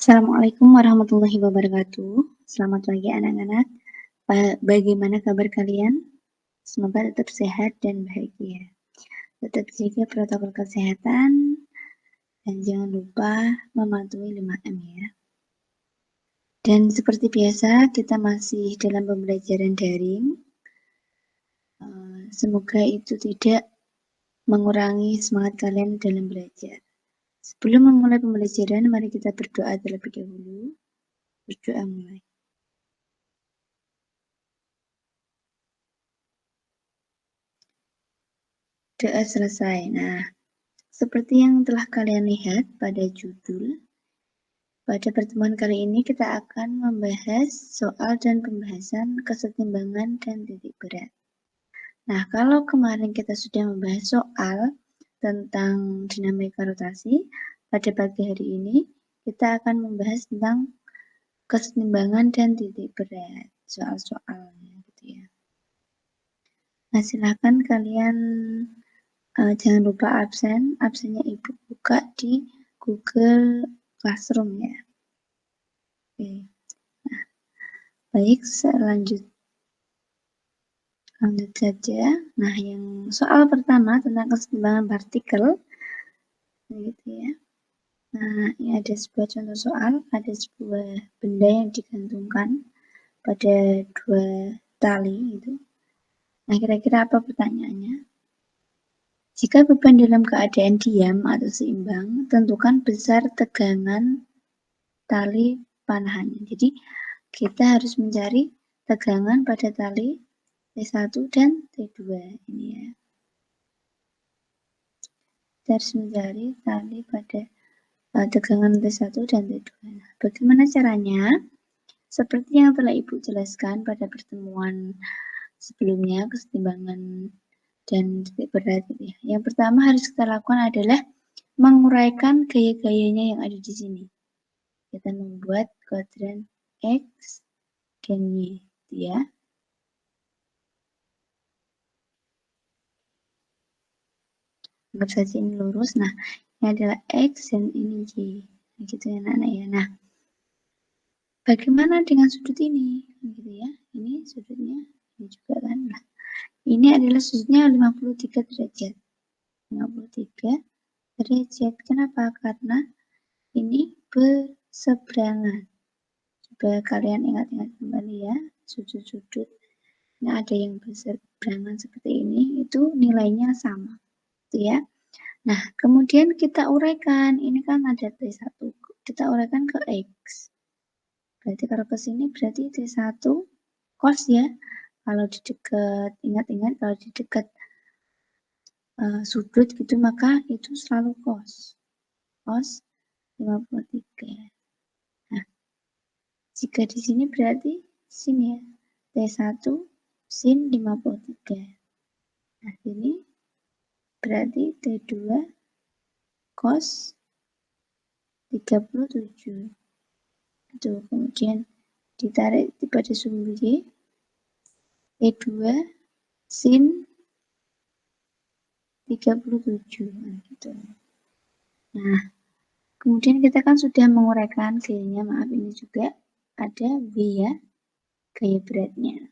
Assalamualaikum warahmatullahi wabarakatuh. Selamat pagi anak-anak. Bagaimana kabar kalian? Semoga tetap sehat dan bahagia. Tetap jaga protokol kesehatan dan jangan lupa mematuhi 5M ya. Dan seperti biasa kita masih dalam pembelajaran daring. Semoga itu tidak mengurangi semangat kalian dalam belajar. Sebelum memulai pembelajaran, mari kita berdoa terlebih dahulu. Berdoa mulai. Doa selesai. Nah, seperti yang telah kalian lihat pada judul, pada pertemuan kali ini kita akan membahas soal dan pembahasan kesetimbangan dan titik berat. Nah, kalau kemarin kita sudah membahas soal tentang dinamika rotasi, pada pagi hari ini kita akan membahas tentang kesetimbangan dan titik berat, soal-soalnya gitu ya. Nah, silakan kalian jangan lupa absennya Ibu buka di Google Classroom ya. Oke. Nah, baik, lanjut saja. Nah, yang soal pertama tentang kesetimbangan partikel, gitu ya. Nah, ini ada sebuah contoh soal, ada sebuah benda yang digantungkan pada dua tali gitu. Nah, kira-kira apa pertanyaannya? Jika beban dalam keadaan diam atau seimbang, tentukan besar tegangan tali panahannya. Jadi, kita harus mencari tegangan pada tali T1 dan T2 ini ya. Kita harus mencari tali pada tegangan T1 dan T2. Nah, bagaimana caranya? Seperti yang telah Ibu jelaskan pada pertemuan sebelumnya, kesetimbangan dan titik berat gitu ya. Yang pertama harus kita lakukan adalah menguraikan gaya-gayanya yang ada di sini. Kita membuat kuadran X dan Y gitu ya. Anggap saja ini lurus. Nah, ini adalah X dan ini Y. Nah, gitu ya anak-anak ya. Nah, bagaimana dengan sudut ini? Gitu ya. Ini sudutnya, ini juga kan. Nah, ini adalah sudutnya 53 derajat. 53 derajat. Kenapa? Karena ini berseberangan. Coba kalian ingat-ingat kembali ya, sudut-sudut. Nah, ada yang berseberangan seperti ini, itu nilainya sama. Gitu ya. Nah, kemudian kita uraikan. Ini kan ada T1. Kita uraikan ke X. Berarti kalau ke sini berarti T1 cos ya. Kalau di dekat, ingat-ingat kalau di dekat sudut gitu, maka itu selalu cos. Cos 53. Nah, jika di sini berarti sin ya. T1 sin 53. Nah, ini berarti T2 cos 37. Itu kemudian ditarik pada sumbu Y, T2 sin 37. Nah, gitu. Nah, kemudian kita kan sudah menguraikan gayanya, maaf ini juga ada V ya, gaya beratnya.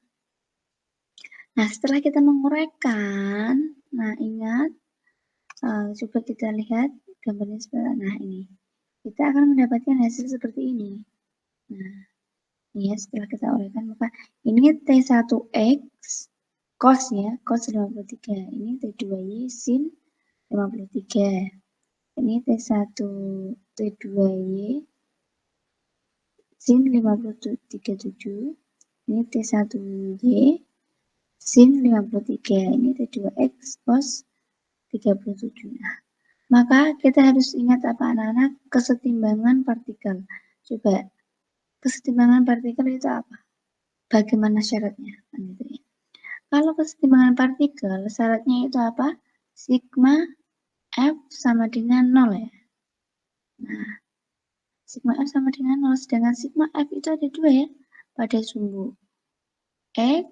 Nah, setelah kita menguraikan, nah ingat, coba kita lihat gambarnya sebelah. Nah, ini. Kita akan mendapatkan hasil seperti ini. Nah, ya setelah kita uraikan, maka ini T1X cos ya, cos 53. Ini T2Y sin 53. Ini T1 T2Y sin 537. Ini T1Y sin 53. Ini T2X cos 37. Nah, maka kita harus ingat apa anak-anak? Kesetimbangan partikel. Coba, kesetimbangan partikel itu apa? Bagaimana syaratnya? Gitu ya. Kalau kesetimbangan partikel, syaratnya itu apa? Sigma F sama dengan 0 ya. Nah, sigma F sama dengan 0, sedangkan sigma F itu ada 2 ya, pada sumbu X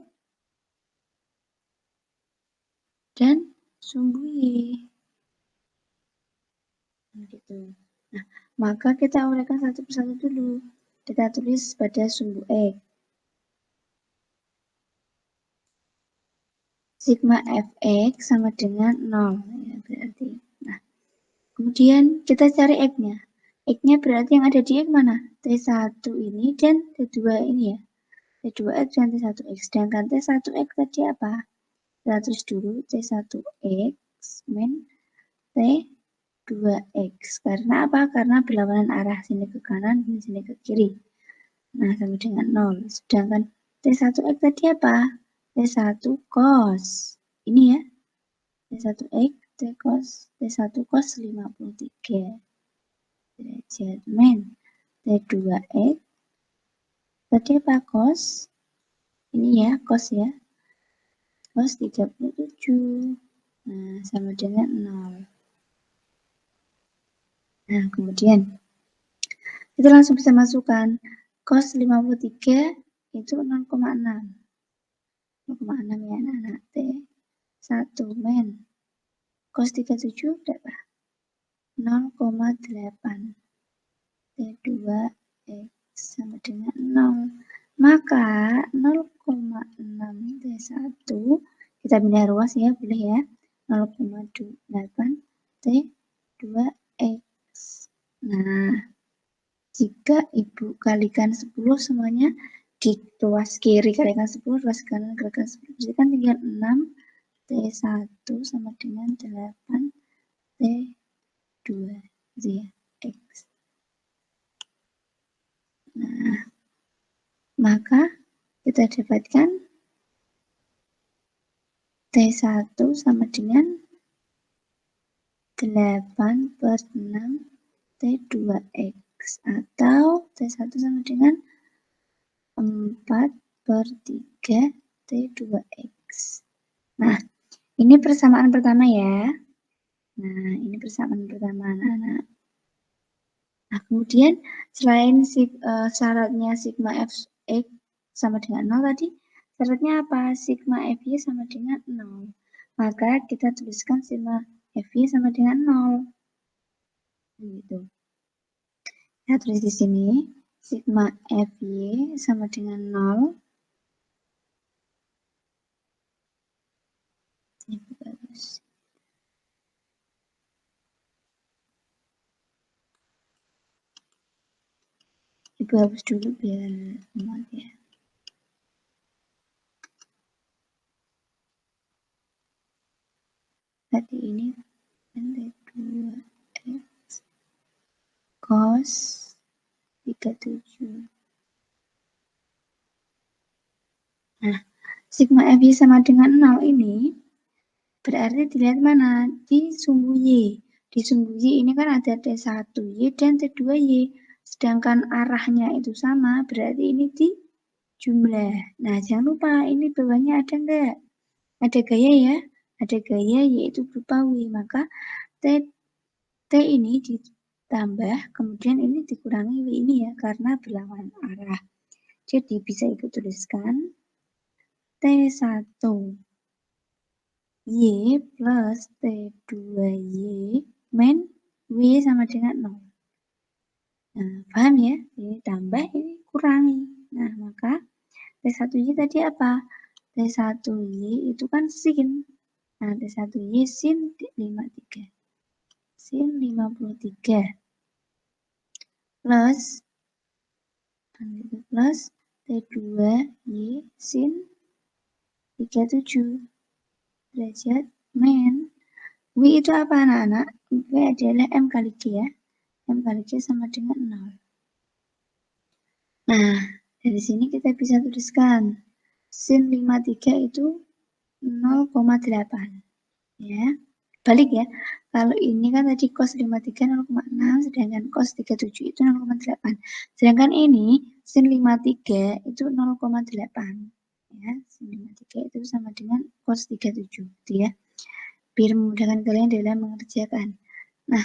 dan sumbu Y. Gitu. Nah, Maka kita uraikan satu persatu dulu. Kita tulis pada sumbu X. Sigma Fx sama dengan 0. Ya, berarti. Nah, kemudian kita cari X-nya. X-nya berarti yang ada di X mana? T1 ini dan T2 ini ya. T2X dan T1X. Sedangkan T1X tadi apa? Kita tulis dulu T1X min T2X. Karena apa? Karena berlawanan arah, sini ke kanan dan sini ke kiri. Nah, sama dengan 0. Sedangkan T1X tadi apa? T1 cos. Ini ya. T1X, T cos, T1 cos 53 derajat min T2X tadi apa? Cos. Ini ya, cos ya. Cos 37. Nah, sama dengan 0. Nah, kemudian kita langsung bisa masukkan cos 53 itu 0,6. 0,6 ya anak-anak. T1 min cos 37 berapa? 0,8. T2X sama dengan 0. Maka 0,6 T1 kita pindah ruas ya, boleh ya. 0,8 T2X. Nah, jika Ibu kalikan 10 semuanya di ruas kiri kalikan 10, ruas kanan kalikan 10, jadi kan tinggal 6 T1 sama dengan 8 T2 gitu ya, X. Nah, maka kita dapatkan T1 sama dengan 8/6 T2X atau T1 sama dengan 4/3 T2X. Nah, ini persamaan pertama ya. Nah, ini persamaan pertama anak-anak. Nah, kemudian selain syaratnya sigma Fx sama dengan 0 tadi, syaratnya apa? Sigma Fy sama dengan 0. Maka kita tuliskan sigma Fy sama dengan 0. Gitu. Kita tulis di sini, sigma Fy sama dengan 0. Ini bagus. Ibu hapus dulu biar muat ya. Tadi ini T2X cos 37. Nah, sigma Fy sama dengan 0 ini berarti dilihat mana? Di sumbu Y. Di sumbu Y ini kan ada T1Y dan T2Y. Sedangkan arahnya itu sama, berarti ini di jumlah. Nah, jangan lupa ini bawahnya ada enggak? Ada gaya ya? Ada gaya yaitu berupa W. Maka T ini ditambah, kemudian ini dikurangi W ini ya, karena berlawanan arah. Jadi bisa Ibu tuliskan T1 Y plus T2Y min W sama dengan 0. Nah, paham ya? Ini tambah, ini kurangi. Nah, maka T1Y tadi apa? T1Y itu kan sin. Nah, T1Y sin 53. Sin 53. Plus T2Y sin 37 derajat min W itu apa anak-anak? W adalah M kali G ya. M kali G sama dengan 0. Nah, dari sini kita bisa tuliskan sin 53 itu 0,8 ya. Balik ya. Kalau ini kan tadi cos 53 0,6 sedangkan cos 37 itu 0,8. Sedangkan ini sin 53 itu 0,8 ya. Sin 53 itu sama dengan cos 37 gitu ya. Biar memudahkan kalian dalam mengerjakan. Nah,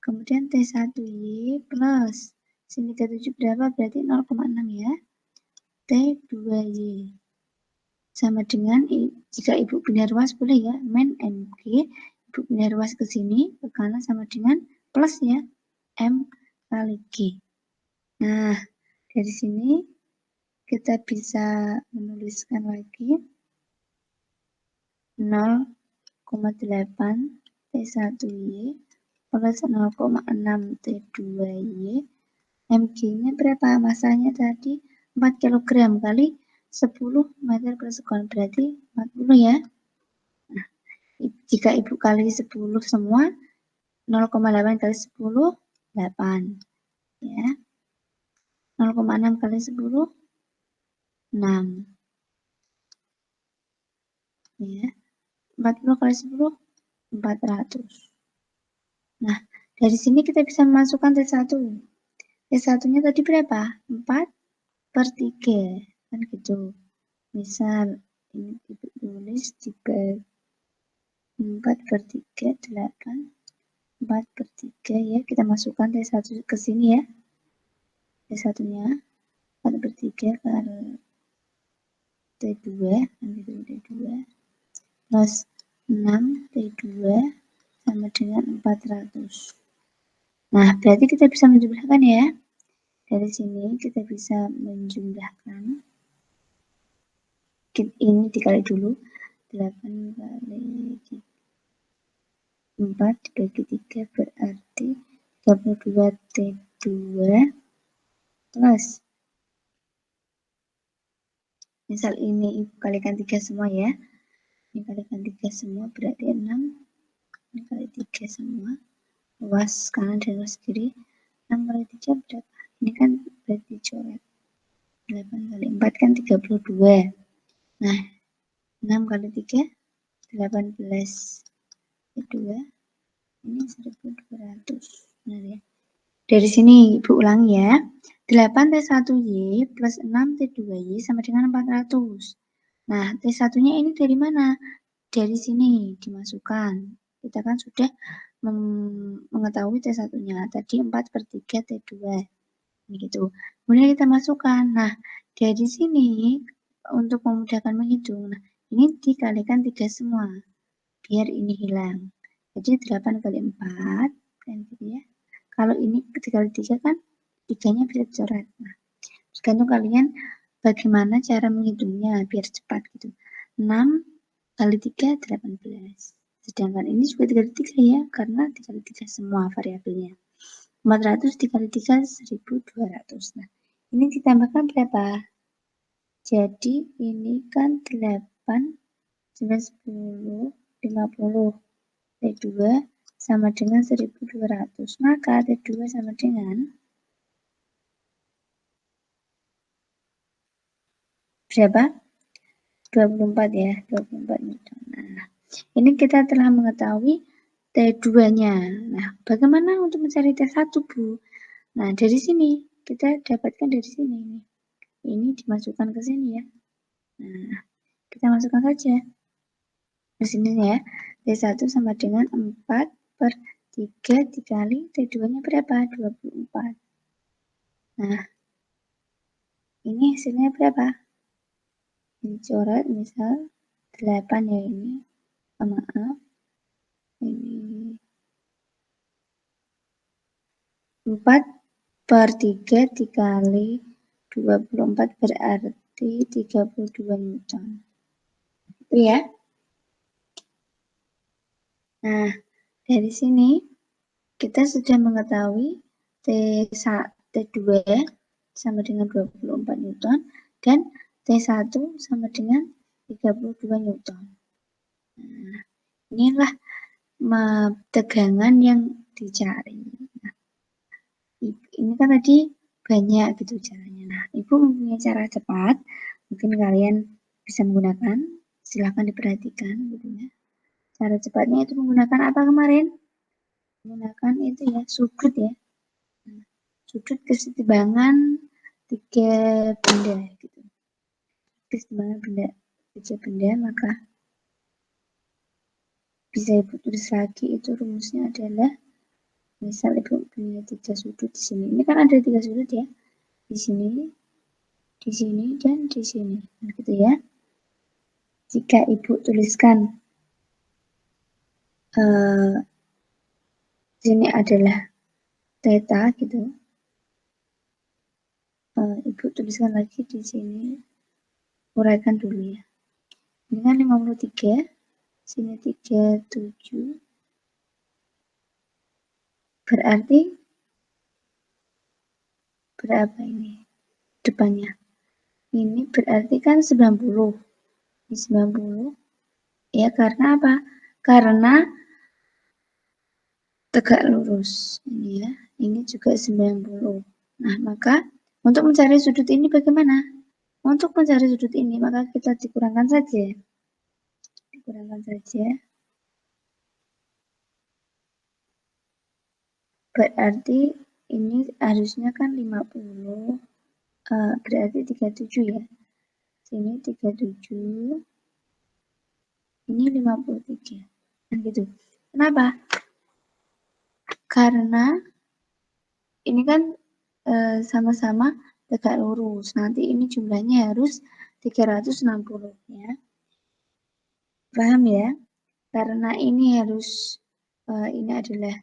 kemudian T1Y plus sin 37 berapa? Berarti 0,6 ya. T2Y sama dengan, jika Ibu pindah ruas boleh ya, min MG, Ibu pindah ruas ke sini, ke kanan sama dengan plus ya, M kali G. Nah, dari sini kita bisa menuliskan lagi 0,8 T1Y plus 0,6 T2Y. Mg-nya berapa? Masanya tadi 4 kg kali 10 meter per sekon, berarti 40 ya. Nah, jika Ibu kali 10 semua, 0,8 kali 10, 8. Ya. 0,6 kali 10, 6. Ya. 40 kali 10, 400. Nah, dari sini kita bisa memasukkan T1. T1-nya tadi berapa? 4/3. Kan gitu. Misal, ini Ibu tulis dibagi 4/3, 8. 4/3 ya. Kita masukkan T1 ke sini ya. T1-nya 4/3 kali T2, kan gitu, T2. Plus 6 T2 sama dengan 400. Nah, berarti kita bisa menjumlahkan ya. Dari sini kita bisa menjumlahkan. Ini dikali dulu. 8 kali 4 dibagi 3 berarti 32 T2 plus. Misal ini Ibu kalikan 3 semua ya. Ini kalikan 3 semua berarti 6. Ini kali 3 semua. Luas kanan dan luas kiri. 6 kali 3 berapa? Ini kan berarti coret. 8 kali 4 kan 32. Nah, 6 kali 3, 18. Kedua, ini 1200. Nah, ya. Dari sini Ibu ulangi ya. 8 T1Y plus 6 T2Y sama dengan 400. Nah, T1-nya ini dari mana? Dari sini dimasukkan. Kita kan sudah mengetahui T1-nya. Tadi 4/3 T2. Begitu. Kemudian kita masukkan. Nah, dari sini untuk memudahkan menghitung, nah, ini dikalikan 3 semua. Biar ini hilang. Jadi 8 kali 4, kan gitu ya. Kalau ini dikali 3 kan 3-nya bisa dicoret. Nah, tergantung kalian bagaimana cara menghitungnya biar cepat gitu. 6 kali 3, 18. Sedangkan ini juga dikali 3 ya, karena dikali 3 semua variabelnya. 400 dikali 3, 1200. Nah, ini ditambahkan berapa? Jadi ini kan 8, 9, 10, 50. T2 sama dengan 1200. Maka T2 sama dengan berapa? 24 ya, 24 Newton. Nah, ini kita telah mengetahui T2-nya. Nah, bagaimana untuk mencari T1, Bu? Nah, dari sini kita dapatkan dari sini. Ini dimasukkan ke sini ya. Nah, kita masukkan saja. Di sini ya, T1 sama dengan 4/3 dikali T2-nya berapa? 24. Nah, ini hasilnya berapa? Dicoret misal 8 ya ini. Maaf. Ini 4/3 dikali 24 berarti 32 Newton. Itu ya. Nah, dari sini kita sudah mengetahui T2 sama dengan 24 Newton dan T1 sama dengan 32 Newton. Nah, inilah tegangan yang dicari. Nah, ini kan tadi banyak gitu caranya. Nah, Ibu mempunyai cara cepat, mungkin kalian bisa menggunakan, silahkan diperhatikan gitu ya. Cara cepatnya itu menggunakan apa kemarin? Menggunakan itu ya, sudut ya. Nah, sudut kesetimbangan 3 benda gitu. Kesetimbangan benda 3 benda, maka bisa Ibu tulis lagi, itu rumusnya adalah misal Ibu punya 3 sudut di sini. Ini kan ada 3 sudut ya. Di sini, dan di sini. Nah, gitu ya. Jika Ibu tuliskan sini adalah theta gitu. Ibu tuliskan lagi di sini, uraikan dulu ya. Ini kan 53, sini 37, berarti berapa ini depannya? Ini berarti kan 90. Ini 90. Ya, karena apa? Karena tegak lurus. Ini ya. Ini juga 90. Nah, maka untuk mencari sudut ini bagaimana? Untuk mencari sudut ini, maka kita dikurangkan saja. Dikurangkan saja. Berarti ini harusnya kan 50. Berarti 37 ya. Sini 37. Ini 53. Kan gitu. Kenapa? Karena ini kan sama-sama tegak lurus. Nanti ini jumlahnya harus 360 ya. Paham ya? Karena ini harus ini adalah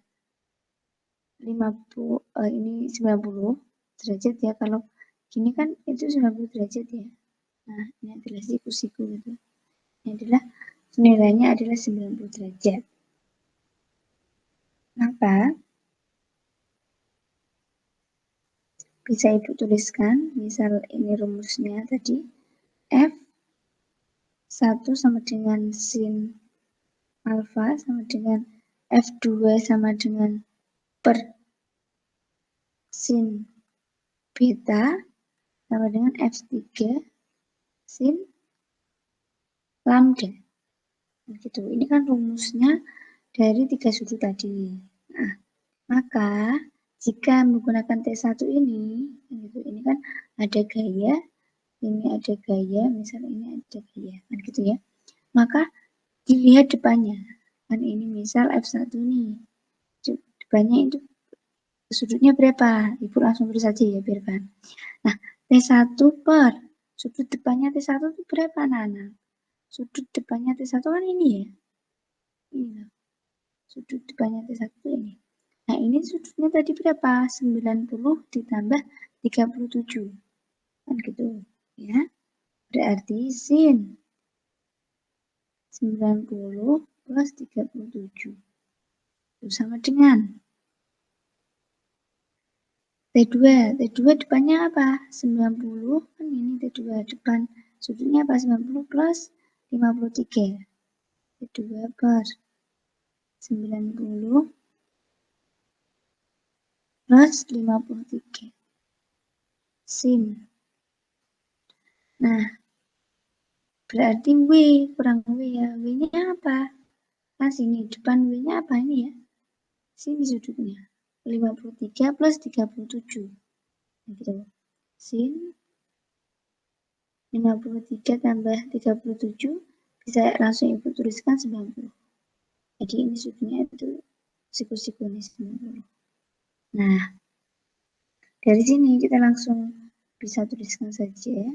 50, ini 90 derajat ya. Kalau gini kan itu 90 derajat ya. Nah, ini adalah siku-siku gitu. Ini adalah nilainya adalah 90 derajat. Maka bisa Ibu tuliskan, misal ini rumusnya tadi, F1 sama dengan sin alfa sama dengan F2 sama dengan per sin beta sama dengan F3 sin lambda. Gitu. Ini kan rumusnya dari 3 sudut tadi. Nah, maka jika menggunakan T1 ini, gitu, ini kan ada gaya, ini ada gaya, misalnya ini ada gaya, kan gitu ya. Maka dilihat depannya. Kan ini misal F1 nih. Depannya itu sudutnya berapa? Ibu langsung tulis saja ya, biar paham. Nah, T1 per sudut depannya T1 itu berapa, Nana? Sudut depannya T1 kan ini ya. Ini sudut depannya T1 ini. Nah, ini sudutnya tadi berapa? 90 ditambah 37. Kan gitu, ya. Berarti sin 90 plus 37. Itu sama dengan T2. T2 depannya apa? 90. Kan ini T2 depan. Sudutnya apa? 90 plus 53. T2 per 90 plus 53. Sin. Nah, berarti W, kurang W ya. W-nya apa? Nah, sini. Depan W-nya apa ini ya? Sini sudutnya. 53 plus 37. Gitu. Sin 53 tambah 37 bisa langsung Ibu tuliskan 90. Jadi ini sudutnya itu siku-siku ini 90. Nah, dari sini kita langsung bisa tuliskan saja.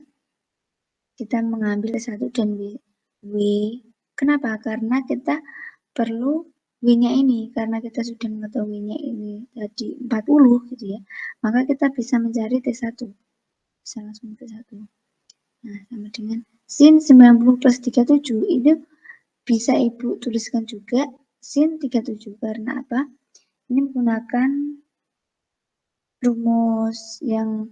Kita mengambil T1 dan W. Kenapa? Karena kita perlu W-nya ini. Karena kita sudah mengetahuinya ini tadi 40 gitu ya. Maka kita bisa mencari T1. Bisa langsung T1. Nah, sama dengan sin 90 plus 37 itu bisa Ibu tuliskan juga sin 37. Karena apa? Ini menggunakan rumus yang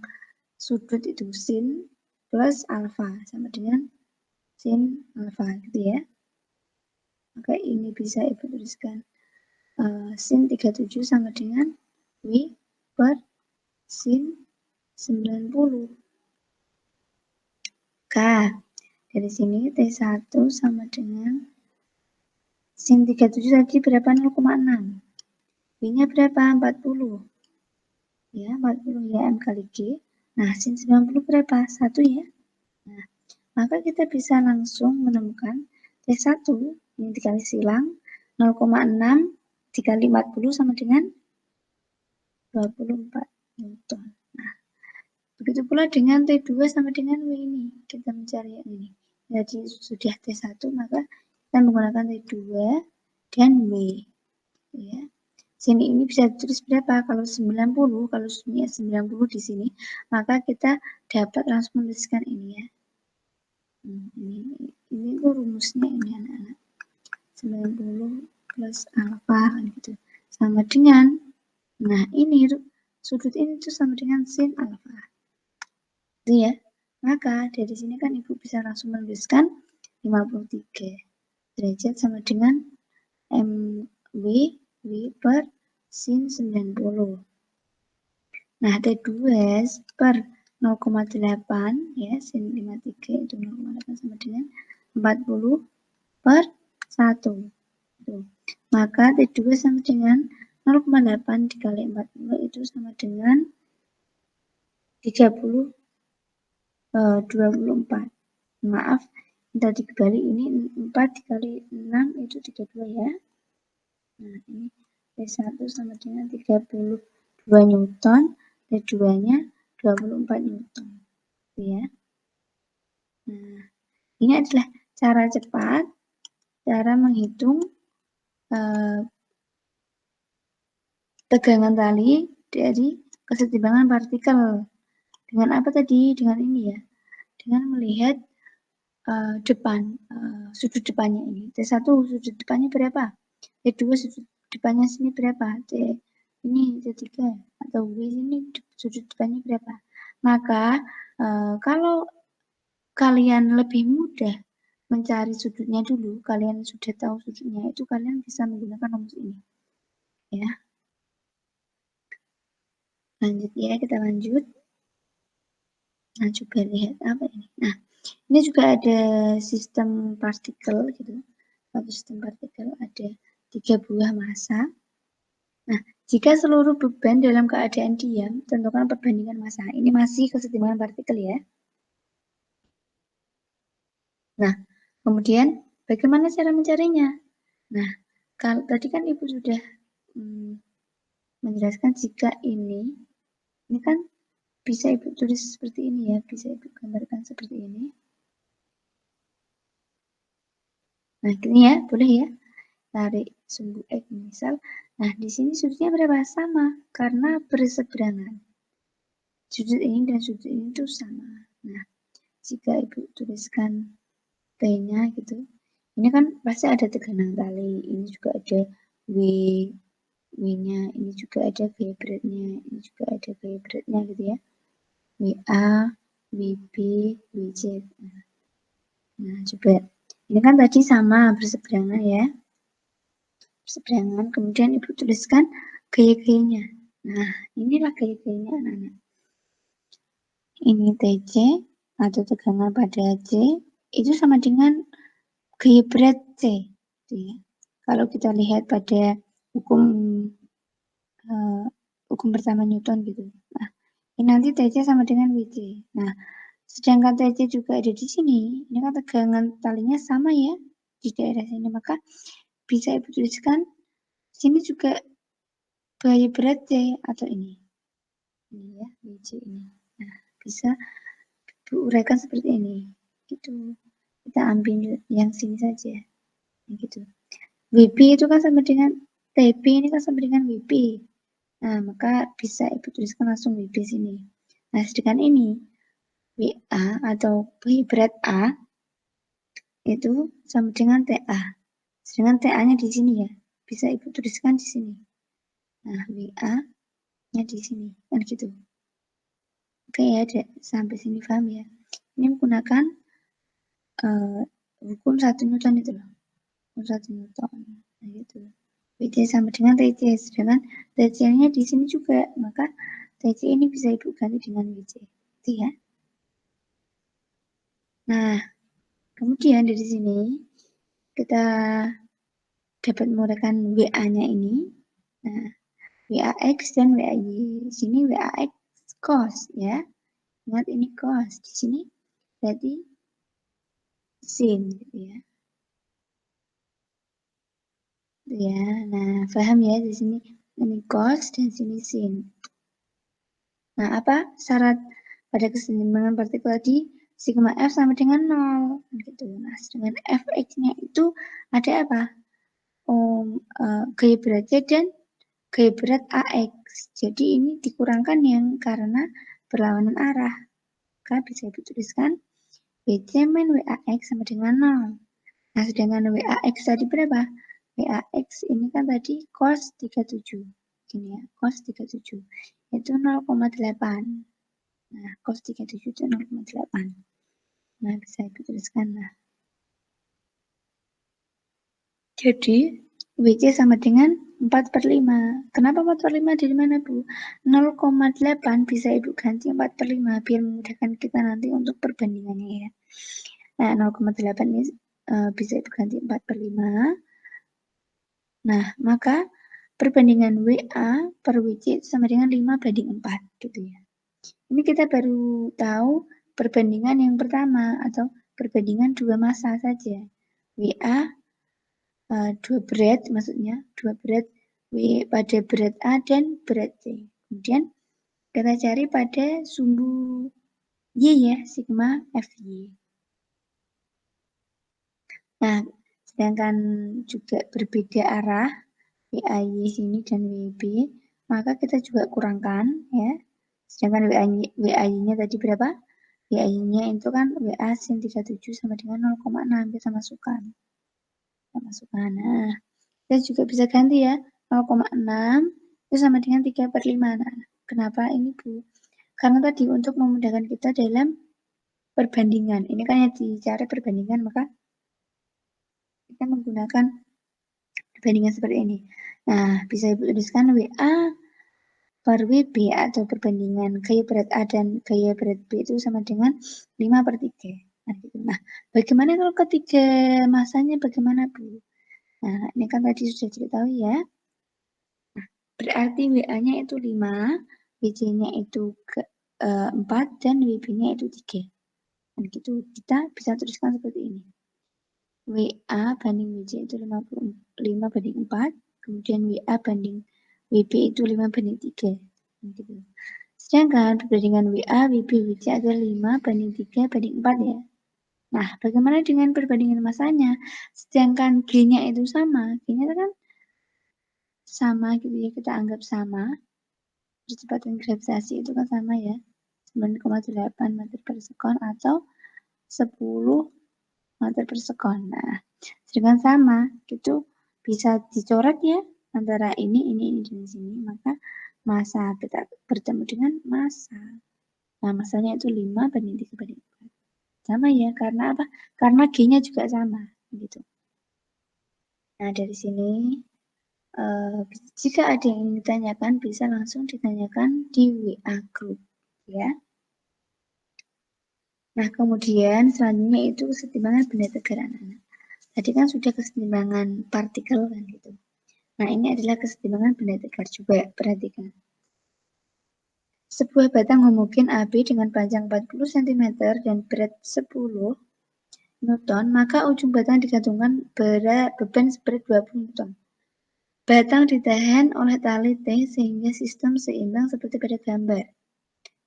sudut itu sin plus alfa sama dengan sin alfa gitu ya. Maka ini bisa Ibu tuliskan sin 37 sama dengan W per sin 90. K. Dari sini T1 sama dengan sin 37 tadi berapa? 0,6. W-nya berapa? 40. Ya, 40 ya M kali G. Nah, sin 90 berapa? 1 ya. Nah, maka kita bisa langsung menemukan T1 ini dikali silang 0,6 dikali 40 sama dengan 24 Newton. Nah, begitu pula dengan T2 sama dengan W ini. Kita mencari yang ini. Jadi sudah T1 maka kita menggunakan T2 dan W. Ya. Sin ini bisa ditulis berapa? Kalau 90, kalau sunnya 90 di sini, maka kita dapat langsung menuliskan ini ya. Ini tuh rumusnya ini anak-anak. 90 plus alfa gitu. Sama dengan, nah ini sudut ini tuh sama dengan sin alfa. Itu ya. Maka dari sini kan Ibu bisa langsung menuliskan 53 derajat sama dengan W per sin 90. Nah, T2 per 0,8 ya, sin 53 itu 0,8 sama dengan 40 per 1. Tuh. Maka T2 sama dengan 0,8 dikali 40 itu sama dengan 24. Maaf, tadi kebalik, ini 4 dikali 6 itu 32 ya. Nah, ini T1 sama dengan 32 Newton, T2-nya 24 Newton. Ya. Nah, ini adalah cara cepat, cara menghitung tegangan tali dari kesetimbangan partikel. Dengan apa tadi? Dengan ini ya. Dengan melihat depan, sudut depannya ini. T1 sudut depannya berapa? T2 sudut depannya sini berapa? Ini T3 atau W ini sudut depannya berapa? Maka kalau kalian lebih mudah mencari sudutnya dulu, kalian sudah tahu sudutnya, itu kalian bisa menggunakan rumus ini. Ya. Lanjut ya, kita lanjut. Nah, coba lihat apa ini. Nah, ini juga ada sistem partikel gitu. Satu sistem partikel ada 3 buah massa. Nah, jika seluruh beban dalam keadaan diam, tentukan perbandingan massa. Ini masih kesetimbangan partikel ya. Nah, kemudian bagaimana cara mencarinya? Nah, kalau tadi kan Ibu sudah menjelaskan jika ini kan bisa Ibu tulis seperti ini ya, bisa Ibu gambarkan seperti ini. Nah, ini ya, boleh ya. Tarik sumbu X misal. Nah, di sini sudutnya berapa? Sama, karena berseberangan. Sudut ini dan sudut ini itu sama. Nah, jika Ibu tuliskan P-nya gitu, ini kan pasti ada tegangan tali, ini juga ada W-nya, ini juga ada gaya beratnya, ini juga ada gaya beratnya gitu ya. WA, WB, WJ. Nah, coba. Ini kan tadi sama, berseberangan ya. Berseberangan, kemudian Ibu tuliskan gaya-gayanya. Nah, inilah gaya-gayanya anak-anak. Ini TC atau tegangan pada C itu sama dengan gaya berat C. Ya. Kalau kita lihat pada hukum pertama Newton gitu. Nah, ini nanti TC sama dengan WC. Nah, sedangkan TC juga ada di sini. Ini kan tegangan talinya sama ya di daerah sini. Maka bisa Ibu tuliskan sini juga gaya berat C atau ini. Ini ya, WC ini. Nah, bisa diuraikan seperti ini. Gitu. Kita ambil yang sini saja. Gitu. WB itu kan sama dengan TB ini kan sama dengan WB. Nah, maka bisa Ibu tuliskan langsung WB sini. Nah, sedangkan ini WA atau W berat A itu sama dengan TA. Sedangkan TA-nya di sini ya. Bisa Ibu tuliskan di sini. Nah, WA-nya di sini. Kan gitu. Oke ya, sampai sini paham ya. Ini menggunakan hukum 1 Newton itu loh. Hukum 1 Newton. Nah, gitu. WC sama dengan TC. Sedangkan TC-nya di sini juga. Maka TC ini bisa Ibu ganti dengan WC. Itu ya. Nah, kemudian dari sini kita dapat menggunakan WA-nya ini. Nah, WAX dan WAY. Di sini WAX cos ya. Ingat ini cos. Di sini berarti sin gitu ya. Ya, nah paham ya di sini ini cos dan sini sin. Nah, apa syarat pada keseimbangan partikel tadi? Sigma F sama dengan 0 gitu. Nah, dengan Fx-nya itu ada apa? Gaya beratnya dan gaya berat AX. Jadi ini dikurangkan yang karena berlawanan arah. Maka bisa Ibu tuliskan WC min WAX sama dengan 0. Nah, sedangkan WAX tadi berapa? WAX ini kan tadi cos 37. Gini ya, cos 37. Itu 0,8. Nah, cos 37 itu 0,8. Nah, bisa Ibu tuliskan. Nah, jadi WC sama dengan 4/5. Kenapa 4/5 dari mana, Bu? 0,8 bisa Ibu ganti 4/5 biar memudahkan kita nanti untuk perbandingannya ya. Nah, 0,8 ini bisa Ibu ganti 4/5. Nah, maka perbandingan WA per WC sama dengan 5/4 gitu ya. Ini kita baru tahu perbandingan yang pertama atau perbandingan dua massa saja. WA dua berat, maksudnya dua berat pada berat A dan berat C. Kemudian kita cari pada sumbu Y ya, sigma FY. Nah, sedangkan juga berbeda arah WAY sini dan WB, maka kita juga kurangkan ya. Sedangkan WAY-nya tadi berapa? WAY-nya itu kan WA sin 37 sama dengan 0,6, kita masukkan. Nah, kita juga bisa ganti ya, 0,6 itu sama dengan 3/5. Nah, kenapa ini Bu? Karena tadi untuk memudahkan kita dalam perbandingan. Ini kan yang dicari perbandingan, maka kita menggunakan perbandingan seperti ini. Nah, bisa Ibu tuliskan WA per WB atau perbandingan gaya berat A dan gaya berat B itu sama dengan 5/3. Nah, gitu. Nah, bagaimana kalau ketiga masanya bagaimana, Bu? Nah, ini kan tadi sudah diketahui ya. Nah, berarti WA-nya itu 5, WC-nya itu 4, dan WB-nya itu 3. Dan gitu, kita bisa tuliskan seperti ini. WA banding WC itu 5/4, kemudian WA banding WB itu 5/3. Gitu. Sedangkan perbandingan WA, WB, WC adalah 5/3/4 ya. Nah, bagaimana dengan perbandingan masanya? Sedangkan G-nya itu sama, G-nya kan sama gitu ya, kita anggap sama. Kecepatan gravitasi itu kan sama ya, 9,8 meter per sekon atau 10 meter per sekon. Nah, sedangkan sama, itu bisa dicoret ya, antara ini dan sini, maka massa kita bertemu dengan massa. Nah, massanya itu 5/3/4. Sama ya, karena apa? Karena G-nya juga sama, gitu. Nah, dari sini, jika ada yang ingin ditanyakan, bisa langsung ditanyakan di WA Group, ya. Nah, kemudian selanjutnya itu kesetimbangan benda tegar anak-anak. Tadi kan sudah kesetimbangan partikel kan gitu. Nah, ini adalah kesetimbangan benda tegar. Coba perhatikan. Sebuah batang homogen AB dengan panjang 40 cm dan berat 10 Newton, maka ujung batang digantungkan beban seberat 20 Newton. Batang ditahan oleh tali T sehingga sistem seimbang seperti pada gambar.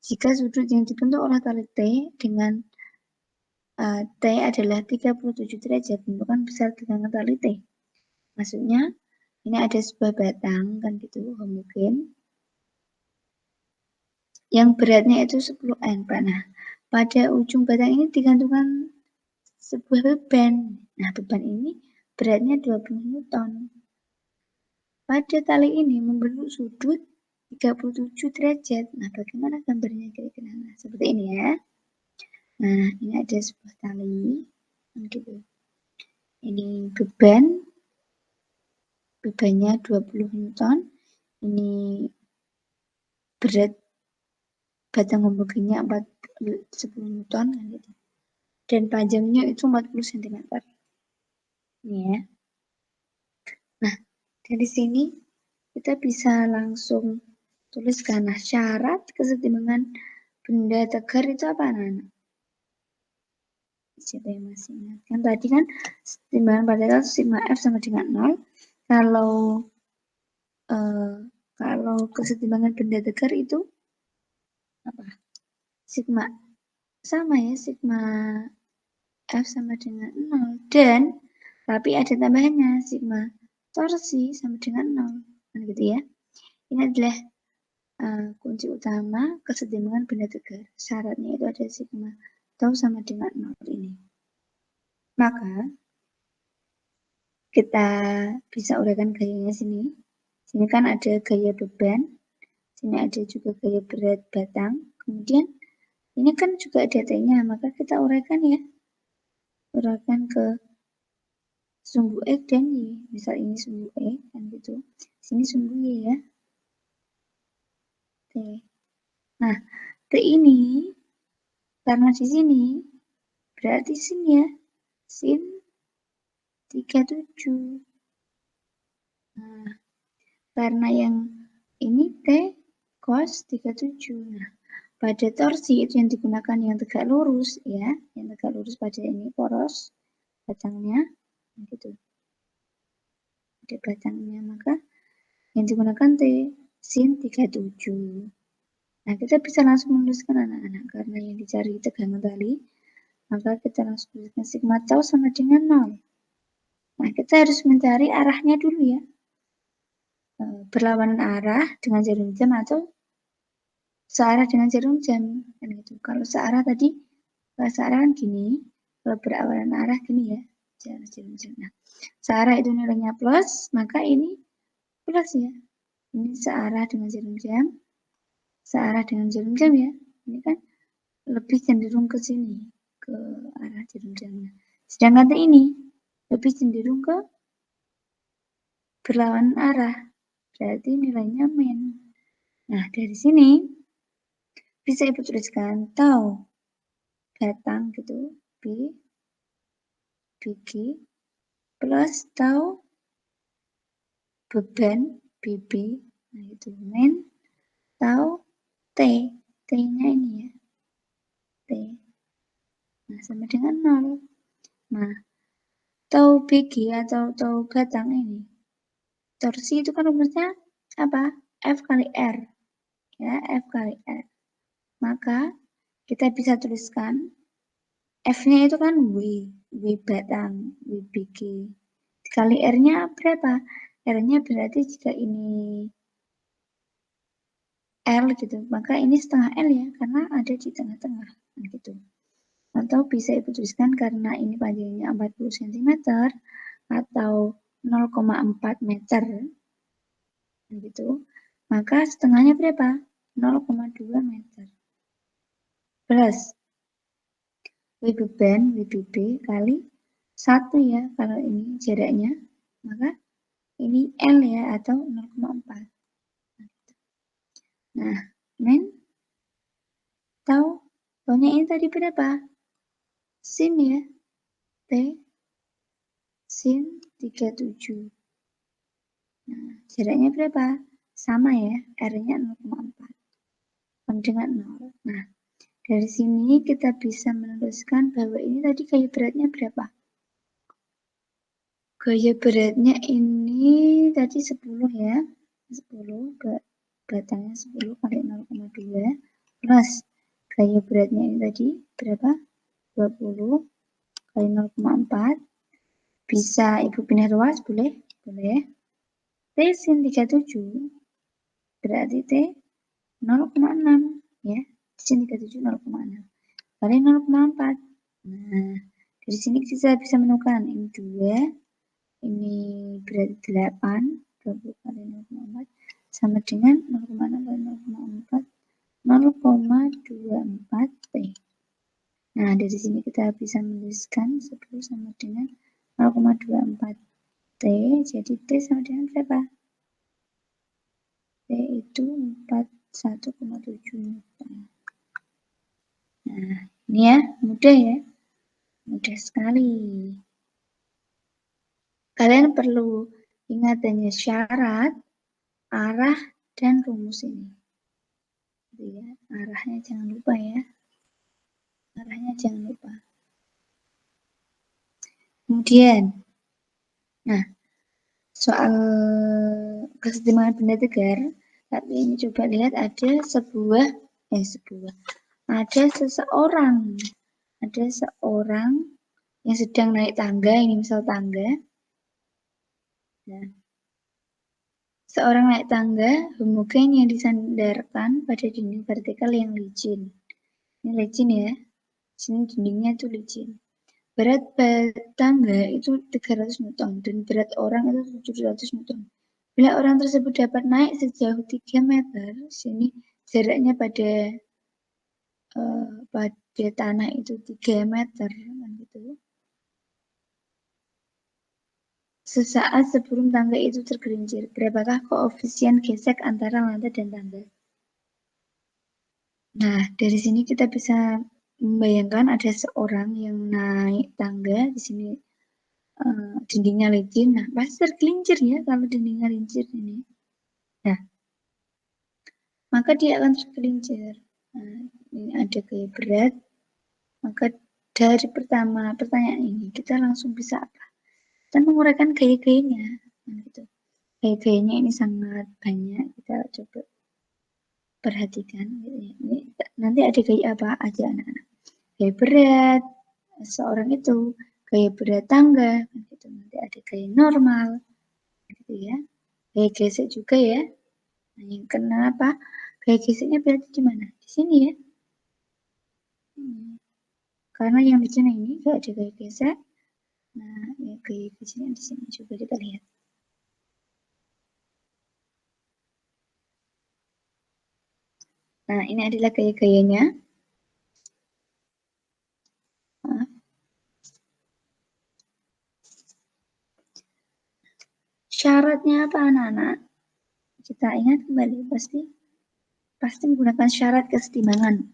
Jika sudut yang dibentuk oleh tali T dengan T adalah 37 derajat, tentukan besar tegangan tali T. Maksudnya, ini ada sebuah batang, kan gitu, homogen, yang beratnya itu 10 N. Nah, pada ujung batang ini digantungkan sebuah beban. Nah, beban ini beratnya 20 Newton. Pada tali ini membentuk sudut 37 derajat. Nah, bagaimana gambarnya kira-kira? Nah, seperti ini ya. Nah, ini ada sebuah tali, gitu. Ini bebannya 20 Newton. Ini berat batang homogennya 10 Newton, gitu. Dan panjangnya itu 40 cm. Ini ya. Nah, dari sini kita bisa langsung tuliskan. Nah, syarat kesetimbangan benda tegar itu apa, anak-anak? Siapa yang masih ingat? Kan tadi kan timbangan partikel sigma F sama dengan 0. Kalau kesetimbangan benda tegar itu apa? Sigma sama ya, sigma F sama dengan 0. Dan tapi ada tambahannya, sigma torsi sama dengan 0. Kan gitu ya. Ini adalah kunci utama kesetimbangan benda tegar. Syaratnya itu ada sigma tau sama dengan 0 ini. Maka kita bisa uraikan gayanya sini. Sini kan ada gaya beban, sini ada juga gaya berat batang. Kemudian ini kan juga ada T-nya, maka kita uraikan ya. Uraikan ke sumbu X dan Y. Misal ini sumbu X kan gitu. Sini sumbu Y ya. T. Nah, T ini karena di sini berarti sin ya. Sin 37. Nah, karena yang ini T cos 37. Nah, pada torsi itu yang digunakan yang tegak lurus ya, yang tegak lurus pada ini poros batangnya gitu. Ada batangnya, maka yang digunakan T sin 37. Nah, kita bisa langsung menuliskan anak-anak karena yang dicari tegangan tali, maka kita langsung tuliskan sigma tau sama dengan 0. Nah, kita harus mencari arahnya dulu ya. Berlawanan arah dengan jarum jam atau searah dengan jarum jam kan gitu. Kalau searah tadi searah kan gini, kalau berlawanan arah gini ya, jarum jam. Nah, searah itu nilainya plus, maka ini plus ya. Ini searah dengan jarum jam, searah dengan jarum jam ya. Ini kan lebih cenderung ke sini, ke arah jarum jamnya. Sedangkan ini lebih cenderung ke berlawanan arah, berarti nilainya min. Nah, dari sini bisa Ibu tuliskan tau batang gitu, BG plus tau beban BB, nah itu min tau T, T-nya ini ya, T. Nah, sama dengan 0. Nah, tau BG atau tau batang ini, torsi itu kan rumusnya apa? F kali R. Ya, F kali R. Maka kita bisa tuliskan F-nya itu kan W batang, W BG. Kali R-nya berapa? R-nya berarti jika ini L gitu, maka ini setengah L ya, karena ada di tengah-tengah. Nah, gitu. Atau bisa Ibu tuliskan karena ini panjangnya 40 cm atau 0,4 meter. Gitu. Maka setengahnya berapa? 0,2 meter. Plus W beban, WBB kali 1 ya, kalau ini jaraknya. Maka ini L ya, atau 0,4. Nah, min tahu taunya ini tadi berapa? Sin ya, T sin 37. Nah, jaraknya berapa? Sama ya, R-nya 0,4. Sama dengan 0. Nah, dari sini kita bisa menuliskan bahwa ini tadi gaya beratnya berapa? Gaya beratnya ini tadi 10 ya. 10, batangnya 10 kali 0,2 plus gaya beratnya ini tadi berapa? 20 kali 0,4. Bisa Ibu pindah ruas, boleh? Boleh. T sin 37 berarti T 0,6 ya. Sin 37 0,6 kali 0,4. Nah, dari sini kita bisa menemukan ini 2, ini berarti 8, 20 kali 0,4 sama dengan 0,6 kali 0,4, 0,24 T. Nah, dari sini kita bisa menuliskan 10 sama dengan 0,24 T, jadi T sama dengan berapa? T itu 41,7 Newton. Nah, ini ya, mudah ya. Mudah sekali. Kalian perlu ingat hanya syarat, arah, dan rumus ini. Ya, arahnya jangan lupa ya. Arahnya jangan lupa. Kemudian, nah, soal kesetimbangan benda tegar, tapi ini coba lihat ada ada seseorang yang sedang naik tangga, ini misal tangga. Nah, Seorang naik tangga homogen yang disandarkan pada dinding vertikal yang licin. Ini licin ya. Sini dindingnya itu licin. Berat tangga itu 300 Newton dan berat orang itu 700 Newton. Bila orang tersebut dapat naik sejauh 3 meter, sini jaraknya pada tanah itu 3 meter kan gitu. Sesaat sebelum tangga itu tergelincir, berapakah koefisien gesek antara lantai dan tangga? Nah, dari sini kita bisa membayangkan ada seorang yang naik tangga, di sini dindingnya licin, nah pasti tergelincir ya kalau dindingnya licin ini. Nah, maka dia akan tergelincir. Nah, ini ada gaya berat, maka dari pertanyaan ini kita langsung bisa apa? Kita menguraikan gaya-gayanya. Nah, gitu. Gaya-gayanya ini sangat banyak, kita coba perhatikan. Ini nanti ada gaya apa aja anak-anak? Gaya berat, seorang itu gaya berat tangga, gitu. Nanti ada gaya normal, gitu ya. Gaya gesek juga ya. Nah, yang kenapa? Gaya geseknya berarti di mana? Di sini ya. Karena yang di sini ini gak ada gaya gesek. Nah, ya gaya geseknya di sini juga kita lihat. Nah, ini adalah gaya-gayanya. Nah, syaratnya apa anak-anak? Kita ingat kembali pasti menggunakan syarat kesetimbangan.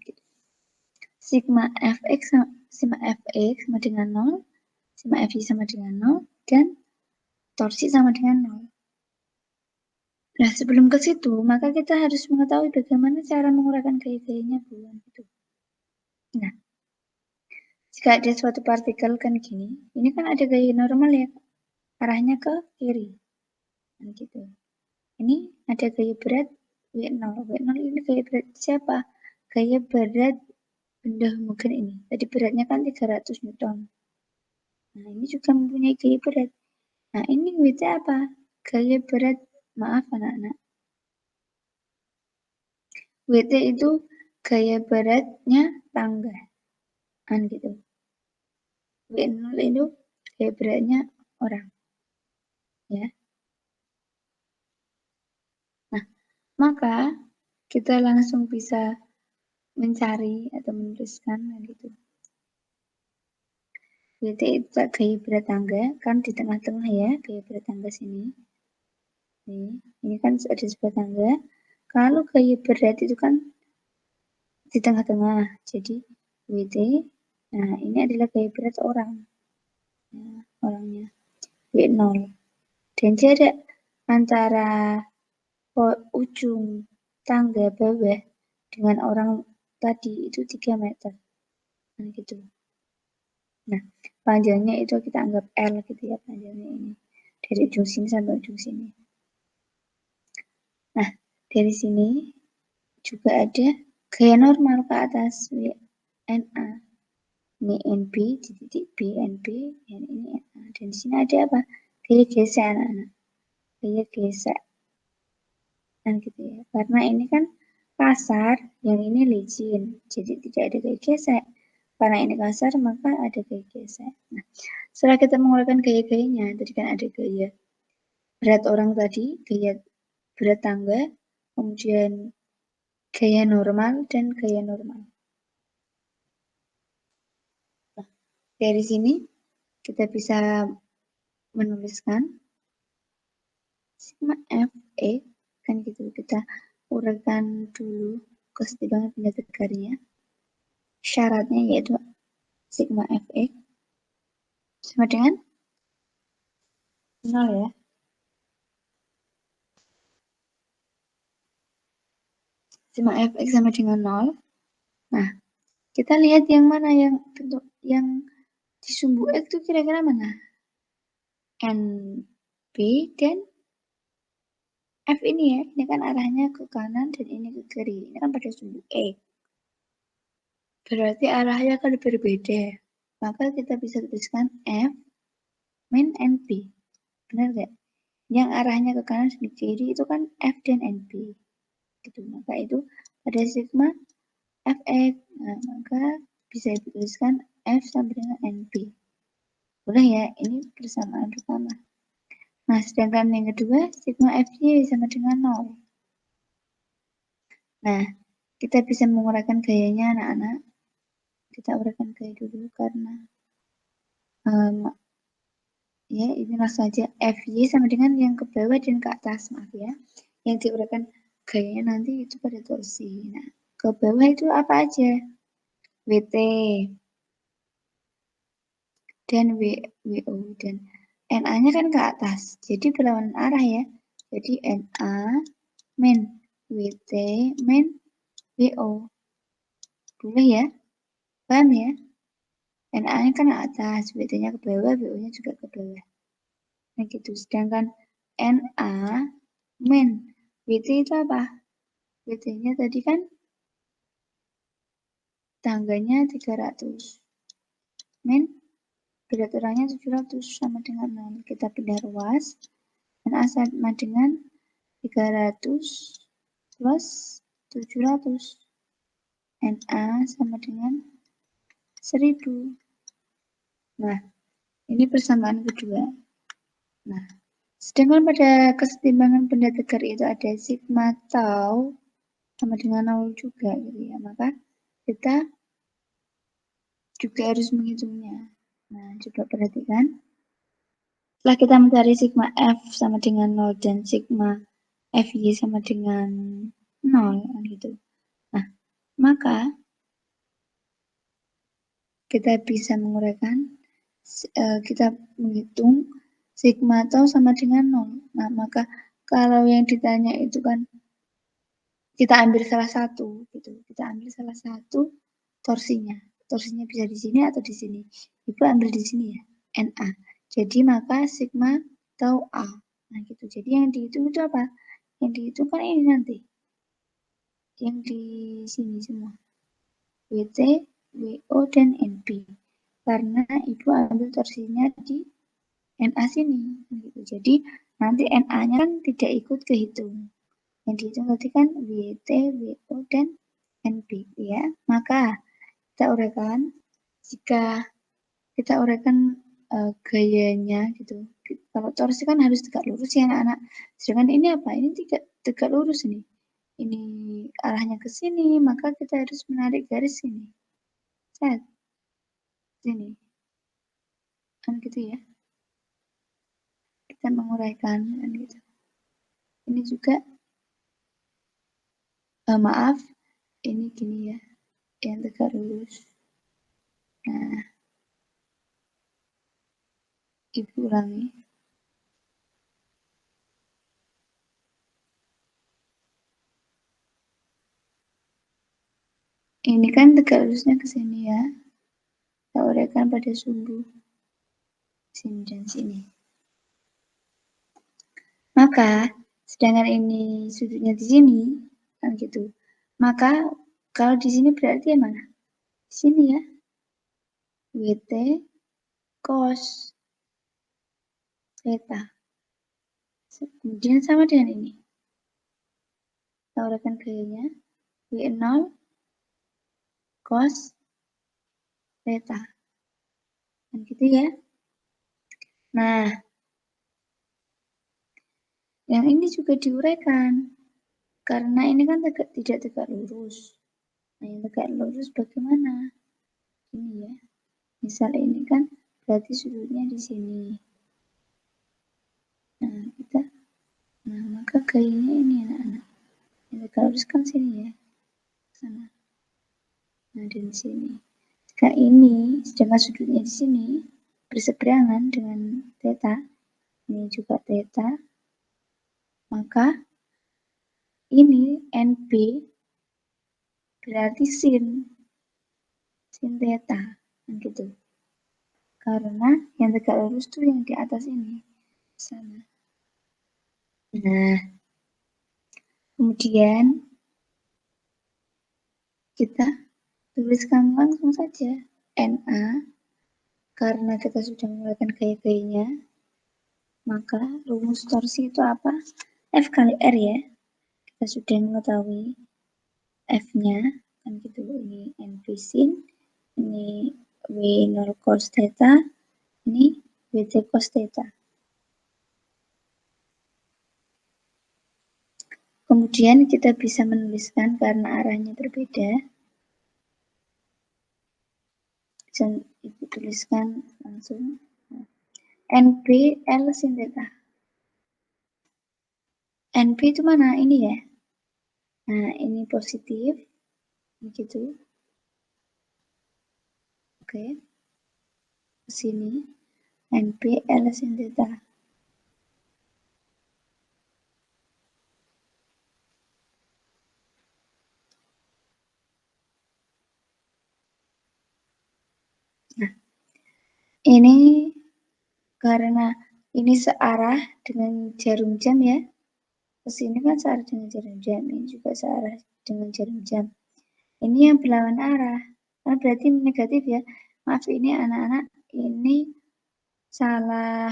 Sigma fx sama dengan 0, sigma fy sama dengan 0, dan torsi sama dengan 0. Nah, sebelum ke situ, maka kita harus mengetahui bagaimana cara menguraikan gaya-gayanya bulan itu. Nah, jika ada suatu partikel kan gini, ini kan ada gaya normal ya, arahnya ke kiri. Nah, gitu. Ini ada gaya berat W0. W0 ini gaya berat siapa? Gaya berat benda homogen ini. Tadi beratnya kan 300 Newton. Nah, ini juga mempunyai gaya berat. Nah, ini WT apa? Gaya berat, maaf anak-anak. WT itu gaya beratnya tangga. Kan gitu. W0 itu gaya beratnya orang. Ya. Nah, maka kita langsung bisa mencari atau menuliskan gitu. WT itu gaya berat tangga, kan di tengah-tengah ya, gaya berat tangga sini. Ini kan ada sebuah tangga. Kalau gaya berat itu kan di tengah-tengah, jadi WT. Nah, ini adalah gaya berat orang. Nah, orangnya W0. Dan jarak antara ujung tangga bawah dengan orang tadi itu 3 meter. Nah, gitu. Nah, panjangnya itu kita anggap L gitu ya, panjangnya ini. Dari ujung sini sampai ujung sini. Nah, dari sini juga ada gaya normal ke atas, WNA. Ini NB, titik B, NB, dan ini NA. Dan di sini ada apa? Gaya gesek anak-anak. Gaya gesek. Nah, gitu ya. Karena ini kan kasar, yang ini licin. Jadi tidak ada gaya gesek. Karena ini kasar, maka ada gaya gesek. Nah, setelah kita menguraikan gaya-gayanya, tadi kan ada gaya berat orang tadi, gaya berat tangga, kemudian gaya normal, dan gaya normal. Nah, dari sini kita bisa menuliskan sigma Fe, kan gitu. Kita uraikan dulu kesetimbangan benda tegarnya. Syaratnya yaitu sigma Fe sama dengan 0 ya. Sigma Fx sama dengan 0. Nah, kita lihat yang mana yang bentuk yang di sumbu X itu kira-kira mana? NB dan F ini ya. Ini kan arahnya ke kanan dan ini ke kiri. Ini kan pada sumbu X. Berarti arahnya akan berbeda. Maka kita bisa tuliskan F min NB. Benar nggak? yang arahnya ke kanan dan ke kiri itu kan F dan NP. Gitu. Maka itu pada sigma Fx. Nah, maka bisa dituliskan F sama dengan NP. Boleh ya, ini persamaan pertama. Nah, sedangkan yang kedua, sigma Fy sama dengan 0. Nah, kita bisa menguraikan gayanya anak-anak. Kita uraikan gaya dulu karena ya ini langsung aja Fy sama dengan yang ke bawah dan ke atas, maaf ya. Yang diuraikan gayanya nanti itu pada torsi. Nah, ke bawah itu apa aja? Wt dan wo dan Na-nya kan ke atas. Jadi berlawanan arah ya. Jadi Na min Wt min Wo. Boleh ya? Paham ya? Na-nya kan ke atas, Wt-nya ke bawah, Wo-nya juga ke bawah. Nah gitu. Sedangkan Na min Wt itu apa? Wt-nya tadi kan tangganya 300. Min berat orangnya 700 sama dengan 0. Kita pindah ruas. Na sama dengan 300 plus 700. Na sama dengan 1000. Nah, ini persamaan kedua. Nah, sedangkan pada kesetimbangan benda tegar itu ada sigma tau sama dengan 0 juga gitu ya. Maka kita juga harus menghitungnya. Nah, coba perhatikan. Setelah kita mencari sigma F sama dengan 0 dan sigma Fy sama dengan 0 gitu. Nah, maka kita bisa menguraikan, kita menghitung sigma tau sama dengan 0. Nah, maka kalau yang ditanya itu kan kita ambil salah satu gitu. Kita ambil salah satu torsinya. Torsinya bisa di sini atau di sini. Ibu ambil di sini ya, Na. Jadi maka sigma tau A. Nah, gitu. Jadi yang dihitung itu apa? Yang dihitung kan ini nanti. Yang di sini semua. Wt, Wo, dan Np. Karena ibu ambil torsinya di Na sini. Gitu. Jadi nanti Na-nya kan tidak ikut kehitung. Yang dihitung tadi kan Wt, Wo, dan Np. Ya. Maka kita uraikan. Jika kita uraikan gayanya gitu. Kalau torsi kan harus tegak lurus ya anak-anak. Sedangkan ini apa? Ini tidak tegak lurus ini. Ini arahnya ke sini, maka kita harus menarik garis sini. Set. Sini. Kan gitu ya. Kita menguraikan kan gitu. Ini juga maaf, ini gini ya. Yang tegak lurus. Nah, ibu ulangi. Ini kan tegak lurusnya ke sini ya. Kita uraikan pada sumbu. Sini dan sini. Maka, sedangkan ini sudutnya di sini, kan gitu. Maka, kalau di sini berarti yang mana? Di sini ya. Wt cos theta. Kemudian sama dengan ini. Kita uraikan gayanya. W0 cos theta. Kan gitu ya. Nah, yang ini juga diuraikan. Karena ini kan tidak tegak lurus. Nah, yang tegak lurus bagaimana? Ini ya. Misal ini kan berarti sudutnya di sini. Nah, maka gayanya ini anak-anak. Yang tegak lurus kan sini ya. Sana. Nah, dan sini. Jika ini, sedangkan sudutnya di sini berseberangan dengan theta, ini juga theta, maka ini NP berarti sin theta, gitu. Karena yang tegak lurus tuh yang di atas ini, sana. Nah, kemudian kita tuliskan langsung saja Na, karena kita sudah menggunakan gaya-gayanya, Maka rumus torsi itu apa? F kali R ya. Kita sudah mengetahui F-nya. Kan gitu, ini NP sin, ini W0 cos theta, ini WT cos theta. Kemudian kita bisa menuliskan karena arahnya berbeda. Dan Ibu tuliskan langsung. NP L sin theta. NP itu mana? Ini ya. Nah, ini positif. Begitu. Oke. Ke sini. NP L sin theta. Nah, ini karena ini searah dengan jarum jam ya. Kesini kan searah dengan jarum jam. Ini juga searah dengan jarum jam. Ini yang berlawan arah. Kan berarti negatif ya. Maaf ini anak-anak. Ini salah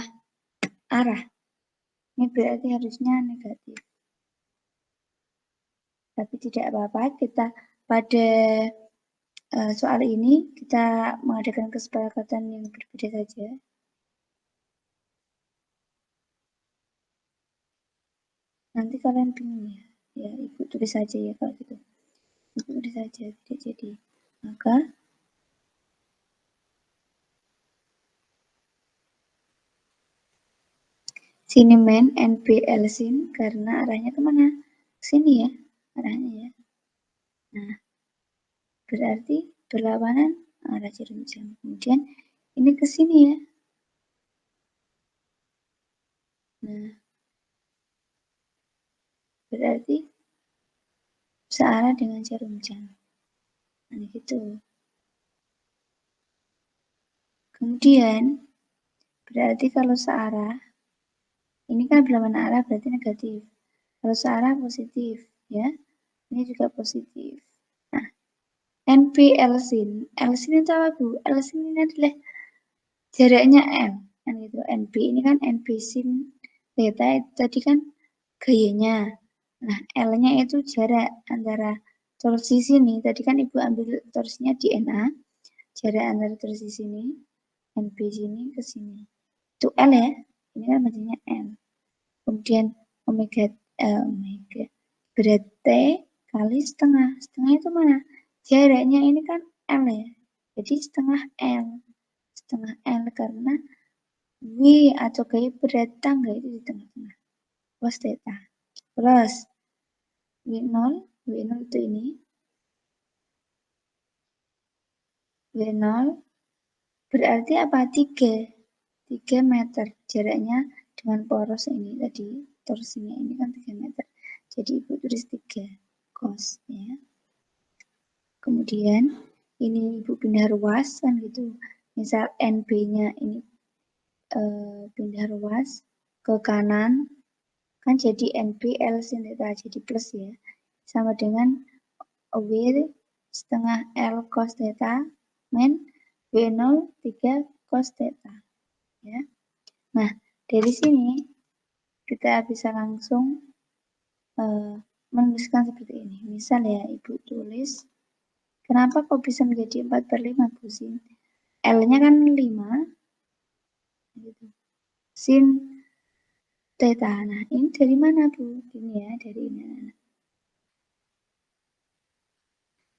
arah. Ini berarti harusnya negatif. Tapi tidak apa-apa. Kita pada soal ini kita mengadakan kesepakatan yang berbeda saja. Nanti kalian bingung ya. Ya, Ibu tulis saja ya kalau gitu. Ibu tulis saja, tidak jadi. Maka sini men NPL sin karena arahnya kemana? Sini ya, arahnya ya. Nah, berarti berlawanan arah jarum jam. Kemudian ini ke sini ya. Nah, berarti searah dengan jarum jam. Nah, gitu. Kemudian berarti kalau searah, ini kan berlawanan arah berarti negatif. Kalau searah positif, ya. Ini juga positif. Nah, NP L sin. L sin itu apa, Bu? L sin ini adalah jaraknya L. Kan gitu. NP ini kan NP sin theta itu tadi kan gayanya. Nah, L-nya itu jarak antara torsi sini. Tadi kan Ibu ambil torsinya di NA. Jarak antara torsi sini, NP sini ke sini. Itu L ya. Ini kan maksudnya L. Kemudian omega berat T kali setengah. Setengah itu mana? Jaraknya ini kan L ya. Jadi setengah L. Setengah L karena W atau gaya berat tangga itu di tengah-tengah. Cos theta. Plus W0. W0 itu ini. W0 berarti apa? 3 meter. Jaraknya dengan poros ini tadi. Torsinya ini kan 3 meter. Jadi Ibu tulis 3 cos ya. Kemudian ini Ibu pindah ruas kan gitu. Misal NB-nya ini pindah ruas ke kanan kan jadi NB L sin theta jadi plus ya. Sama dengan W setengah L cos theta min W0 3 cos theta ya. Nah, dari sini kita bisa langsung menuliskan seperti ini. Misal ya, Ibu tulis, kenapa kok bisa menjadi 4/5, Bu Sin? L-nya kan 5, gitu. Sin theta. Nah, ini dari mana, Bu? Ini ya, dari ini.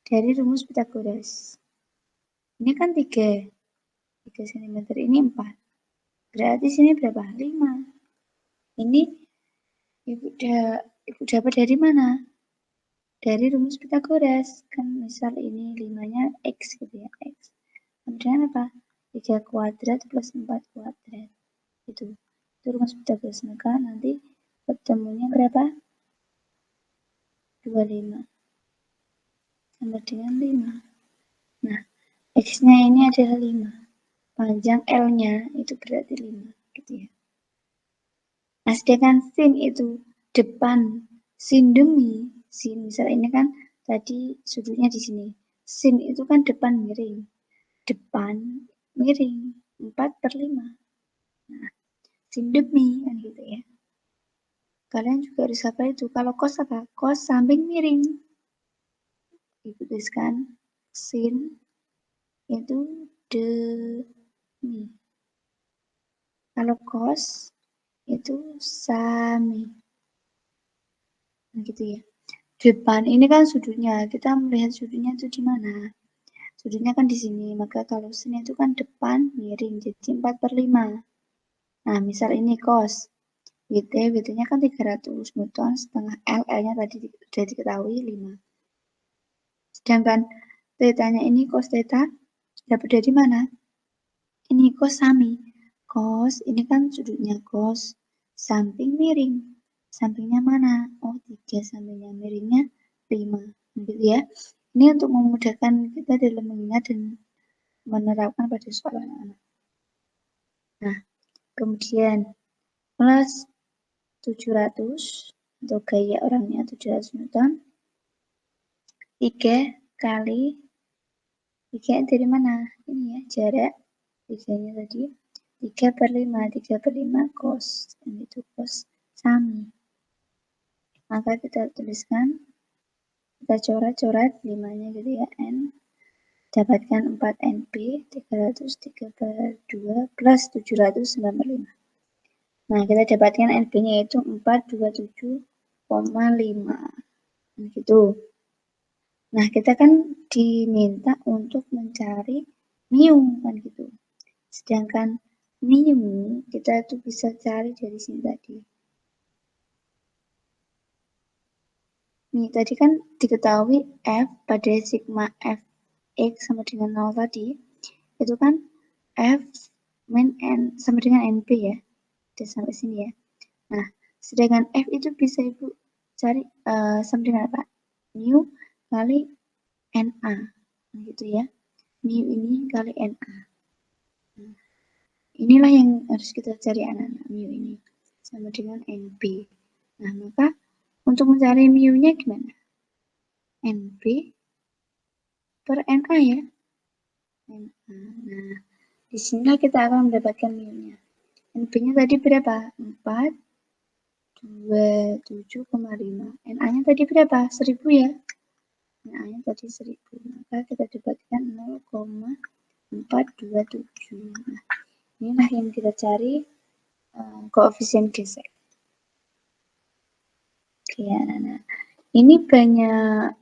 Dari rumus Pythagoras. Ini kan 3 cm, ini 4. Berarti sini berapa? 5. Ini Ibu dapat dari mana? Dari rumus Pythagoras. Kan misal ini 5-nya X gitu ya, X. Kemudian apa? 3 kuadrat plus 4 kuadrat. Itu rumus Pythagoras. Maka nanti ketemunya berapa? 25. Sama dengan 5. Nah, X-nya ini adalah 5. Panjang L-nya itu berarti 5. Gitu ya. Nah, sedangkan sin itu depan sin demi sin. Misalnya ini kan tadi sudutnya di sini. Sin itu kan depan miring. Depan miring 4/5. Nah, sin demi, kan gitu ya. Kalian juga harus hafal itu. Kalau cos apa? Cos samping miring. Dituliskan sin itu demi. Kalau cos itu sami. Nah, gitu ya. Depan ini kan sudutnya. Kita melihat sudutnya itu di mana? Sudutnya kan di sini. Maka kalau sin itu kan depan miring. Jadi 4/5. Nah, misal ini cos. WT-nya kan 300 Newton setengah L. L-nya tadi sudah diketahui 5. Sedangkan θ-nya ini cos theta dapat dari mana? Ini cos sami. Cos ini kan sudutnya cos samping miring. Sampingnya mana? Oh, 3, sampingnya miringnya 5. Gitu ya. Ini untuk memudahkan kita dalam mengingat dan menerapkan pada soal anak-anak. Nah, kemudian plus 700 atau gaya orangnya 700 Newton 3 kali 3 dari mana? Ini ya, jarak 3-nya tadi 3/5 3/5 cos, ini itu cos sami. Maka kita tuliskan, kita coret-coret 5-nya gitu ya, N. Dapatkan 4 NP 303/2 plus 795. Nah, kita dapatkan NP-nya itu 427,5. Nah, gitu. Nah, kita kan diminta untuk mencari mu, kan gitu. Sedangkan mu kita tuh bisa cari dari sini tadi. Nih, tadi kan diketahui F pada sigma F X sama dengan 0 tadi, itu kan F min N sama dengan NP ya. Udah sampai sini ya. Nah, sedangkan F itu bisa Ibu cari sama dengan apa? Mu kali NA. Nah, gitu ya. Mu ini kali NA. Nah, inilah yang harus kita cari anak-anak. Mu ini sama dengan NP. Nah, maka untuk mencari mu-nya gimana? NP per NA ya. NA. Nah, di sini kita akan mendapatkan mu-nya. NP-nya tadi berapa? 427,5. NA-nya tadi berapa? 1000 ya. NA-nya tadi 1000. Maka kita dapatkan 0,427. Nah, inilah yang kita cari koefisien gesek. Oke, anak-anak. Ini banyak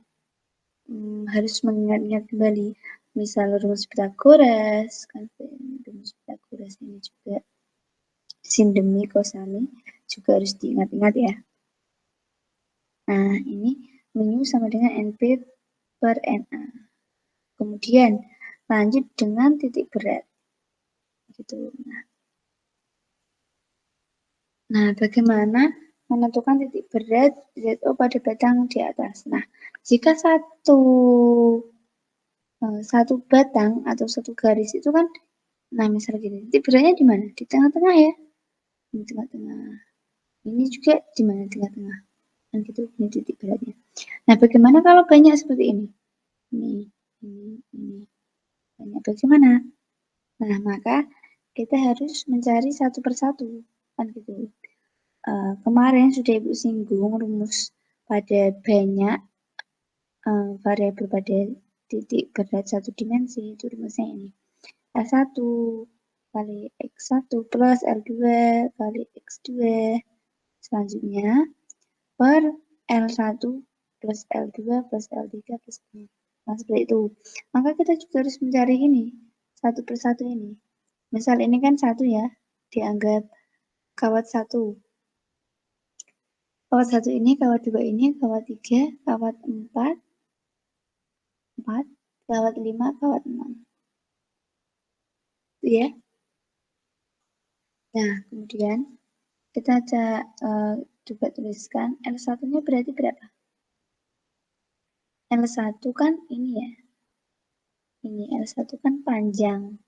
harus mengingat-ingat kembali. Misal rumus Pythagoras, kan rumus Pythagoras ini juga sin demi kosami juga harus diingat-ingat ya. Nah, ini mu sama dengan NP per NA. Kemudian lanjut dengan titik berat. Gitu. Nah, bagaimana menentukan titik berat ZO pada batang di atas? Nah, jika satu batang atau satu garis itu kan, nah misalnya gini, titik beratnya di mana? Di tengah-tengah ya. Di tengah-tengah. Ini juga di mana? Tengah-tengah. Dan gitu, ini titik beratnya. Nah, bagaimana kalau banyak seperti ini? Ini. Banyak bagaimana? Nah, maka kita harus mencari satu persatu. Kan gitu. Kemarin sudah Ibu singgung rumus pada banyak variabel pada titik berat satu dimensi, itu rumusnya ini. L1 kali X1 plus L2 kali X2 selanjutnya per L1 plus L2 plus L3 plus L. Nah, seperti itu. Maka kita juga harus mencari ini, satu persatu ini. Misal ini kan 1 ya, dianggap kawat 1. Kawat 1 ini, kawat 2 ini, kawat 3, kawat 4, kawat 5, kawat 6. Itu ya. Nah, kemudian kita coba tuliskan L1-nya berarti berapa? L1 kan ini ya. Ini L1 kan panjang.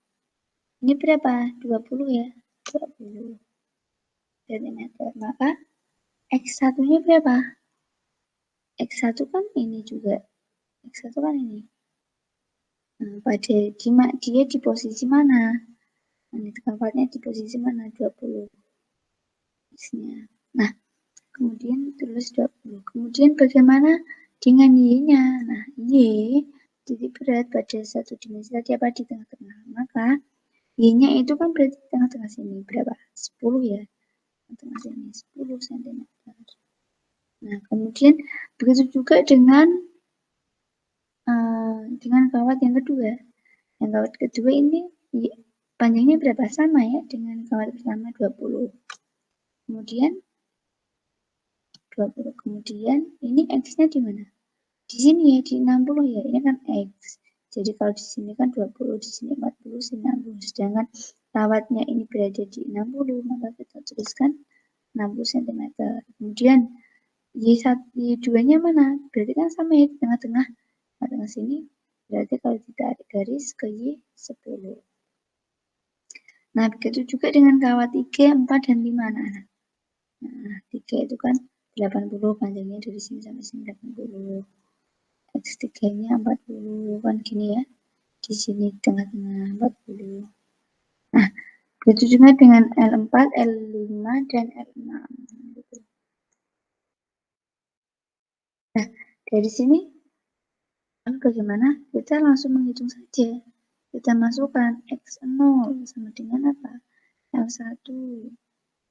Ini berapa? 20 ya. 20 cm. Maka X1-nya berapa? X1 kan ini juga. X1 kan ini. Nah, pada dia di posisi mana? Ini kawatnya di posisi mana? 20. X-nya. Nah, kemudian tulis 20. Kemudian bagaimana dengan Y-nya? Nah, Y titik berat pada satu dimensi tadi apa di tengah-tengah. Maka Y-nya itu kan berarti di tengah-tengah sini. Berapa? 10 ya. Tengah sini 10 cm. Nah, kemudian begitu juga dengan kawat yang kedua. Yang kawat kedua ini panjangnya berapa? Sama ya dengan kawat pertama 20. Kemudian 20. Kemudian ini X-nya di mana? Di sini ya, di 60 ya. Ini kan X. Jadi kalau di sini kan 20, di sini 40, sini 60. Sedangkan kawatnya ini berada di 60, maka kita tuliskan 60 cm. Kemudian Y2-nya mana? Berarti kan sama ya di tengah-tengah. Tengah sini berarti kalau ditarik garis ke Y10. Nah, begitu juga dengan kawat 3, 4, dan 5. Nah, 3 itu kan 80, panjangnya dari sini sampai sini 80. X3-nya 40, kan gini ya. Di sini tengah-tengah 40. Nah, begitu juga dengan L4, L5, dan L6. Nah, dari sini bagaimana? Kita langsung menghitung saja. Kita masukkan X0 sama dengan apa? L1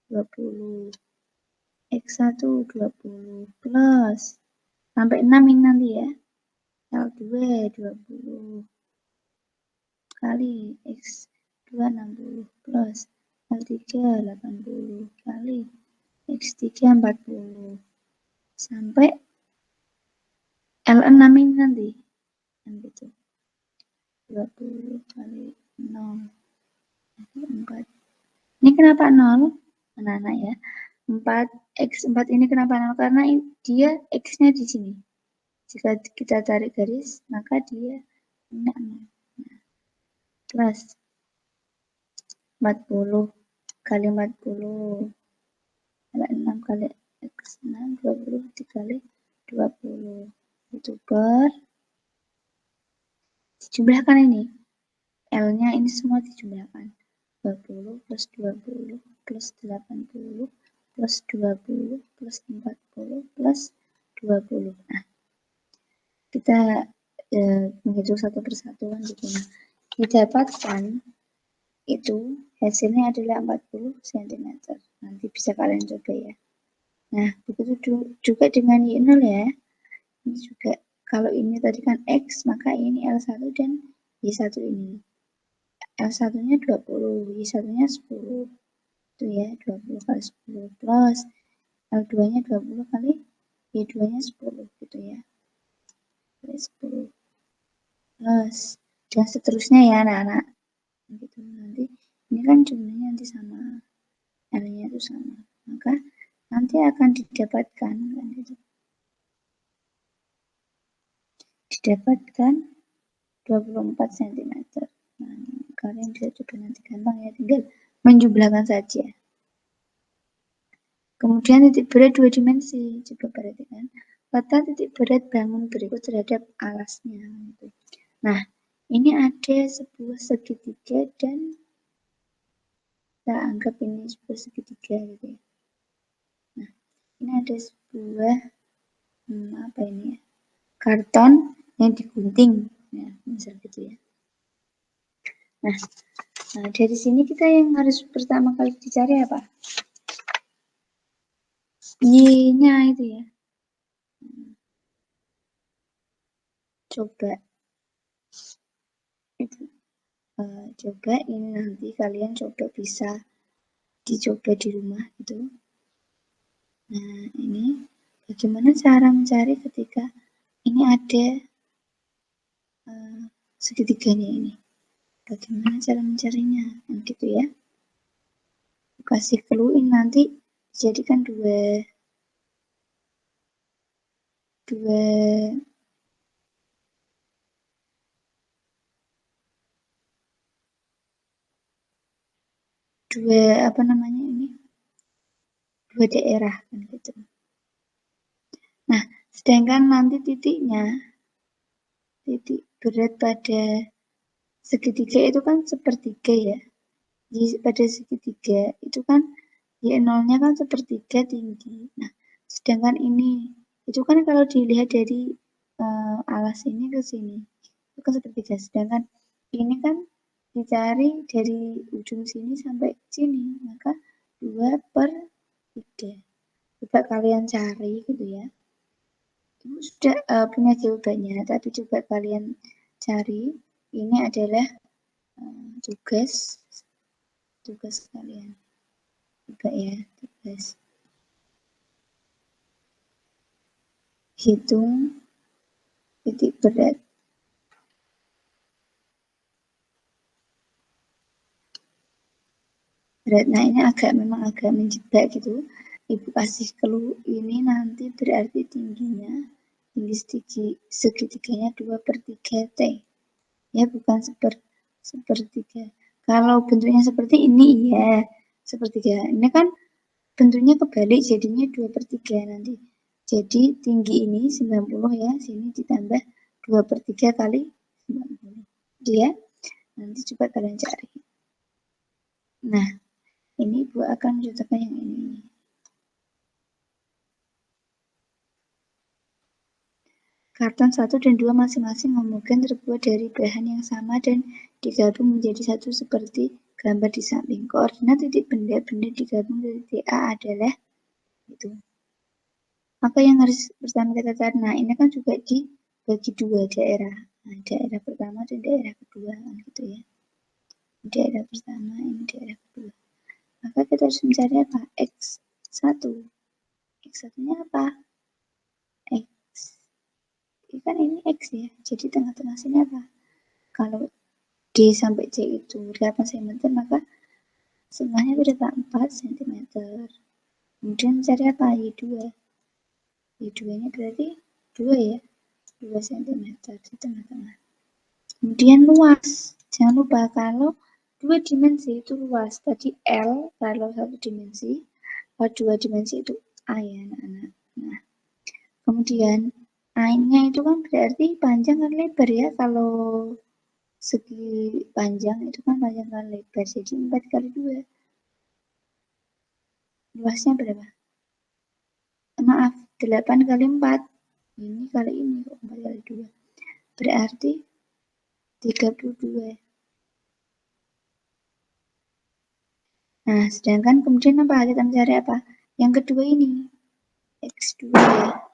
20, X1 20 plus sampai 6 ini nanti ya. L2 20 kali X2 60 plus L3 80 kali X3 40 sampai L6 ini nanti. Kan gitu. 20 kali 0 4. Ini kenapa 0? Anak-anak ya. 4 X4 ini kenapa 0? Karena dia X-nya di sini. Jika kita tarik garis, maka dia punya 0. Plus 40 kali 40 kali 6 kali X6 20 dikali 20 itu per dijumlahkan ini. L-nya ini semua dijumlahkan. 20 plus 20 plus 80 plus 20 plus 40 plus 20. Nah, kita menghitung satu persatu kan gitu. Nah, didapatkan itu hasilnya adalah 40 cm. Nanti bisa kalian coba ya. Nah, begitu juga dengan Y0 ya. Ini juga kalau ini tadi kan X, maka ini L1 dan Y1 ini. L1-nya 20, Y1-nya 10. Itu ya, 20 kali 10 plus L2-nya 20 kali Y2-nya 10 gitu ya. 10 plus dan seterusnya ya anak-anak. Gitu. Nanti ini kan jumlahnya nanti sama. L-nya itu sama. Maka nanti akan didapatkan kan gitu. Didapatkan 24 cm. Nah, kalian bisa coba nanti gampang ya, tinggal menjumlahkan saja. Kemudian titik berat 2 dimensi. Coba perhatikan. Letak titik berat bangun berikut terhadap alasnya. Nah, ini ada sebuah segitiga dan kita anggap ini sebuah segitiga gitu ya. Nah, ini ada sebuah apa ini ya? Karton yang digunting. Ya, misal gitu ya. Nah, dari sini kita yang harus pertama kali dicari apa? Y-nya itu ya. Coba itu. Coba ini nanti kalian coba bisa dicoba di rumah itu. Nah, ini bagaimana cara mencari ketika ini ada segitiganya ini. Bagaimana cara mencarinya? Nah, gitu ya. Kasih clue ini nanti jadikan dua apa namanya ini? Dua daerah kan gitu. Nah, sedangkan nanti titiknya titik berat pada segitiga itu kan sepertiga ya. Jadi pada segitiga itu kan Y0-nya kan sepertiga tinggi. Nah, sedangkan ini, itu kan kalau dilihat dari alas ini ke sini, itu kan sepertiga. Sedangkan ini kan dicari dari ujung sini sampai sini, maka 2/3. Coba kalian cari gitu ya. Ibu sudah punya jawabannya, tapi coba kalian cari. Ini adalah tugas kalian. Coba ya, tugas. Hitung titik berat. Nah, ini memang agak menjebak gitu. Ibu kasih clue ini nanti berarti tinggi segitiganya 2/3 T. Ya, bukan sepertiga. Kalau bentuknya seperti ini, iya, sepertiga. Ini kan bentuknya kebalik, jadinya 2/3 nanti. Jadi, tinggi ini 90 ya, sini ditambah 2/3 kali 90. Ya, nanti coba kalian cari. Nah, ini Ibu akan mencontohkan yang ini. Karton 1 dan 2 masing-masing memungkinkan terbuat dari bahan yang sama dan digabung menjadi satu seperti gambar di samping. Koordinat titik benda-benda digabung dari titik A adalah itu. Maka yang harus pertama kita cari, nah ini kan juga dibagi dua daerah. Nah, daerah pertama dan daerah kedua, gitu ya. Daerah pertama, ini daerah kedua. Maka kita harus mencari apa? X1. X1-nya apa? X. Kan ini X ya, jadi tengah-tengah sini apa? Kalau D sampai C itu 8 cm, maka setengahnya berapa? 4 cm. Kemudian mencari apa? Y2. Y2-nya berarti 2 ya, 2 cm di tengah-tengah. Kemudian luas. Jangan lupa kalau 2 dimensi itu luas. Tadi L kalau 1 dimensi, kalau 2 dimensi itu A ya anak-anak. Nah, kemudian A-nya itu kan berarti panjang kan lebar ya. Kalau segi panjang itu kan panjang kali lebar, jadi 4 kali 2. Luasnya berapa? Maaf, 8 kali 4. Ini kali ini, 4 kali 2. Berarti 32. Nah, sedangkan kemudian apa? Kita mencari apa? Yang kedua ini, X2 ya.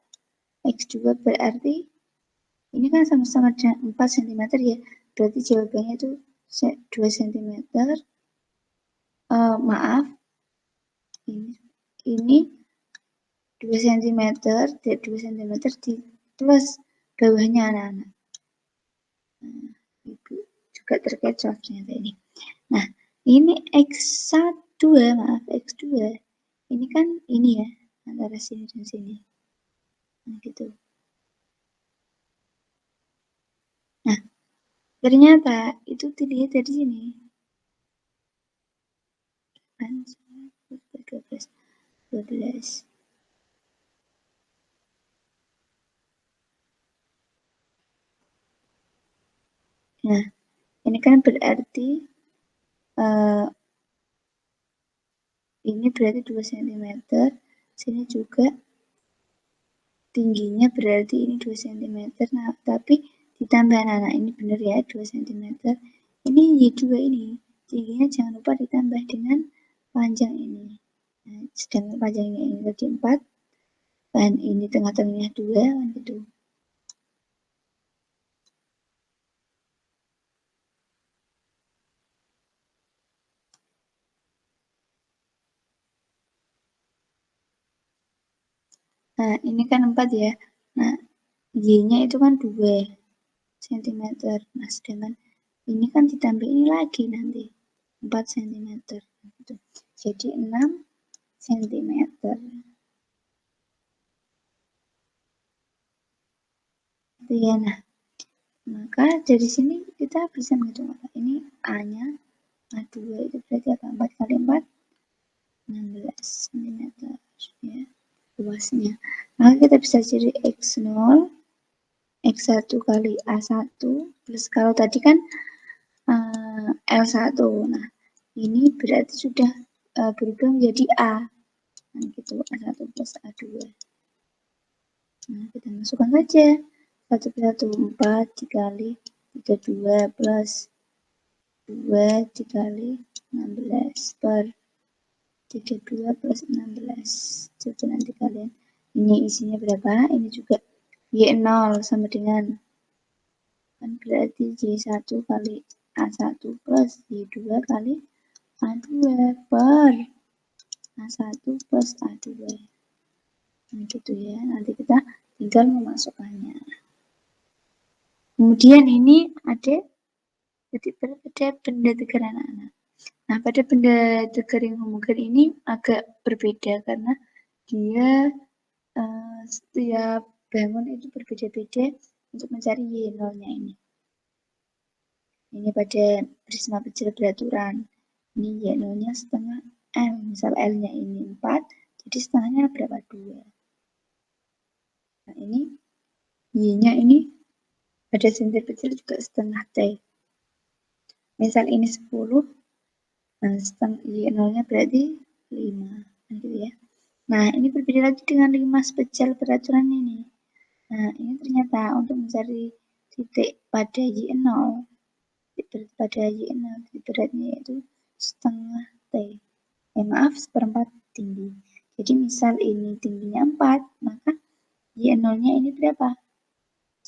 X2 berarti, ini kan sama-sama 4 cm ya. Berarti jawabannya itu 2 cm. Maaf, ini 2 cm, 2 cm di plus bawahnya anak-anak. Nah, Ibu juga terkecoh ternyata ini. Nah, ini X1, maaf, X2. Ini kan ini ya, antara sini dan sini. Nah, gitu. Nah, ternyata itu dilihat dari sini. 12. Nah, ini kan berarti ini berarti 2 cm, sini juga tingginya berarti ini 2 cm. Nah, tapi ditambah anak-anak ini benar ya, 2 cm. Ini Y2 ini, tingginya jangan lupa ditambah dengan panjang ini. Nah, sedangkan panjangnya ini tadi 4, dan ini tengah-tengahnya 2, kan gitu. Nah, ini kan 4 ya. Nah, Y-nya itu kan 2 cm. Nah, sedangkan ini kan ditambah ini lagi nanti. 4 cm. Gitu. Jadi 6 cm. Ya, nah, maka dari sini kita bisa menghitung apa? Ini A-nya, A2 itu berarti apa? 4 kali 4, 16 cm. Ya, luasnya. Maka kita bisa cari X0, X1 kali A1 plus kalau tadi kan L1. Nah, ini berarti sudah berubah menjadi A. Nah, gitu, A1 plus A2. Nah, kita masukkan saja. 1 plus 1, 4 dikali 32 plus 2 dikali 16 per 32 plus 16. Jadi nanti kalian, ini isinya berapa? Ini juga Y0 sama dengan, kan berarti Y1 kali A1 plus Y2 kali A2 per A1 plus A2. Nah, gitu ya. Nanti kita tinggal memasukkannya. Kemudian ini ada benda tegar anak-anak. Nah, pada benda tegar yang homogen ini agak berbeda karena dia setiap bangun itu berbeda-beda untuk mencari Y0-nya ini. Ini pada prisma kecil beraturan. Ini Y0-nya setengah M. Misal L-nya ini 4, jadi setengahnya berapa? 2. Nah, ini Y-nya ini pada sentir kecil juga setengah T. Misal ini 10, nah setengah Y0-nya berarti 5. Gitu ya. Nah, ini berbeda lagi dengan 5 spesial beraturan ini. Nah, ini ternyata untuk mencari titik pada Y0, titik pada Y0, titik beratnya yaitu setengah T. Maaf, seperempat tinggi. Jadi misal ini tingginya 4, maka Y0-nya ini berapa?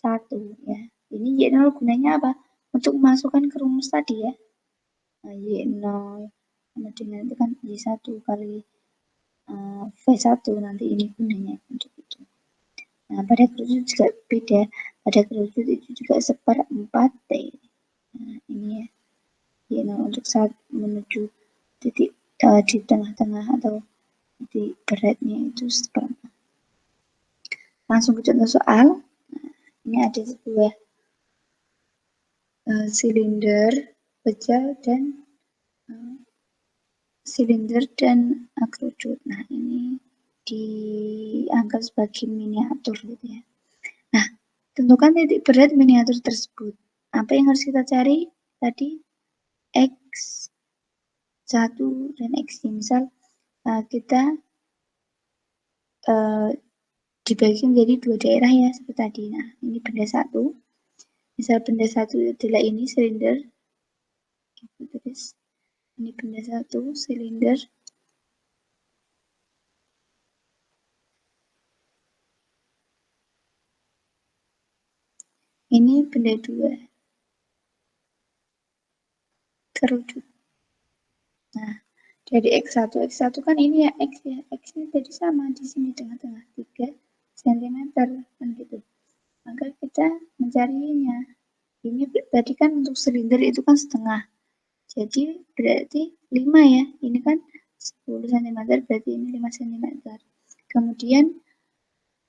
1 ya. Ini Y0 gunanya apa? Untuk memasukkan ke rumus tadi ya. Nah, Y0 sama dengan itu kan Y1 kali V1, nanti ini gunanya untuk itu. Nah, pada kerucut juga beda. Pada kerucut itu juga seperempat T. Nah, ini ya. Y0 untuk saat menuju titik di tengah-tengah atau titik beratnya itu seperempat. Langsung ke contoh soal. Nah, ini ada sebuah silinder pecah dan silinder dan kerucut. Nah, ini dianggap sebagai miniatur gitu ya. Nah, tentukan titik berat miniatur tersebut. Apa yang harus kita cari tadi? X1 dan X. Misal kita dibagi menjadi 2 daerah ya seperti tadi. Nah, ini benda 1. Misal benda 1 adalah ini silinder. Terus ini benda 1 silinder. Ini benda 2 kerucut. Nah, dari X1 kan ini ya X ya. X ini tadi sama di sini tengah-tengah 3 cm kan gitu. Maka kita mencarinya. Ini tadi kan untuk silinder itu kan setengah. Jadi berarti 5 ya. Ini kan 10 cm berarti ini 5 cm. Kemudian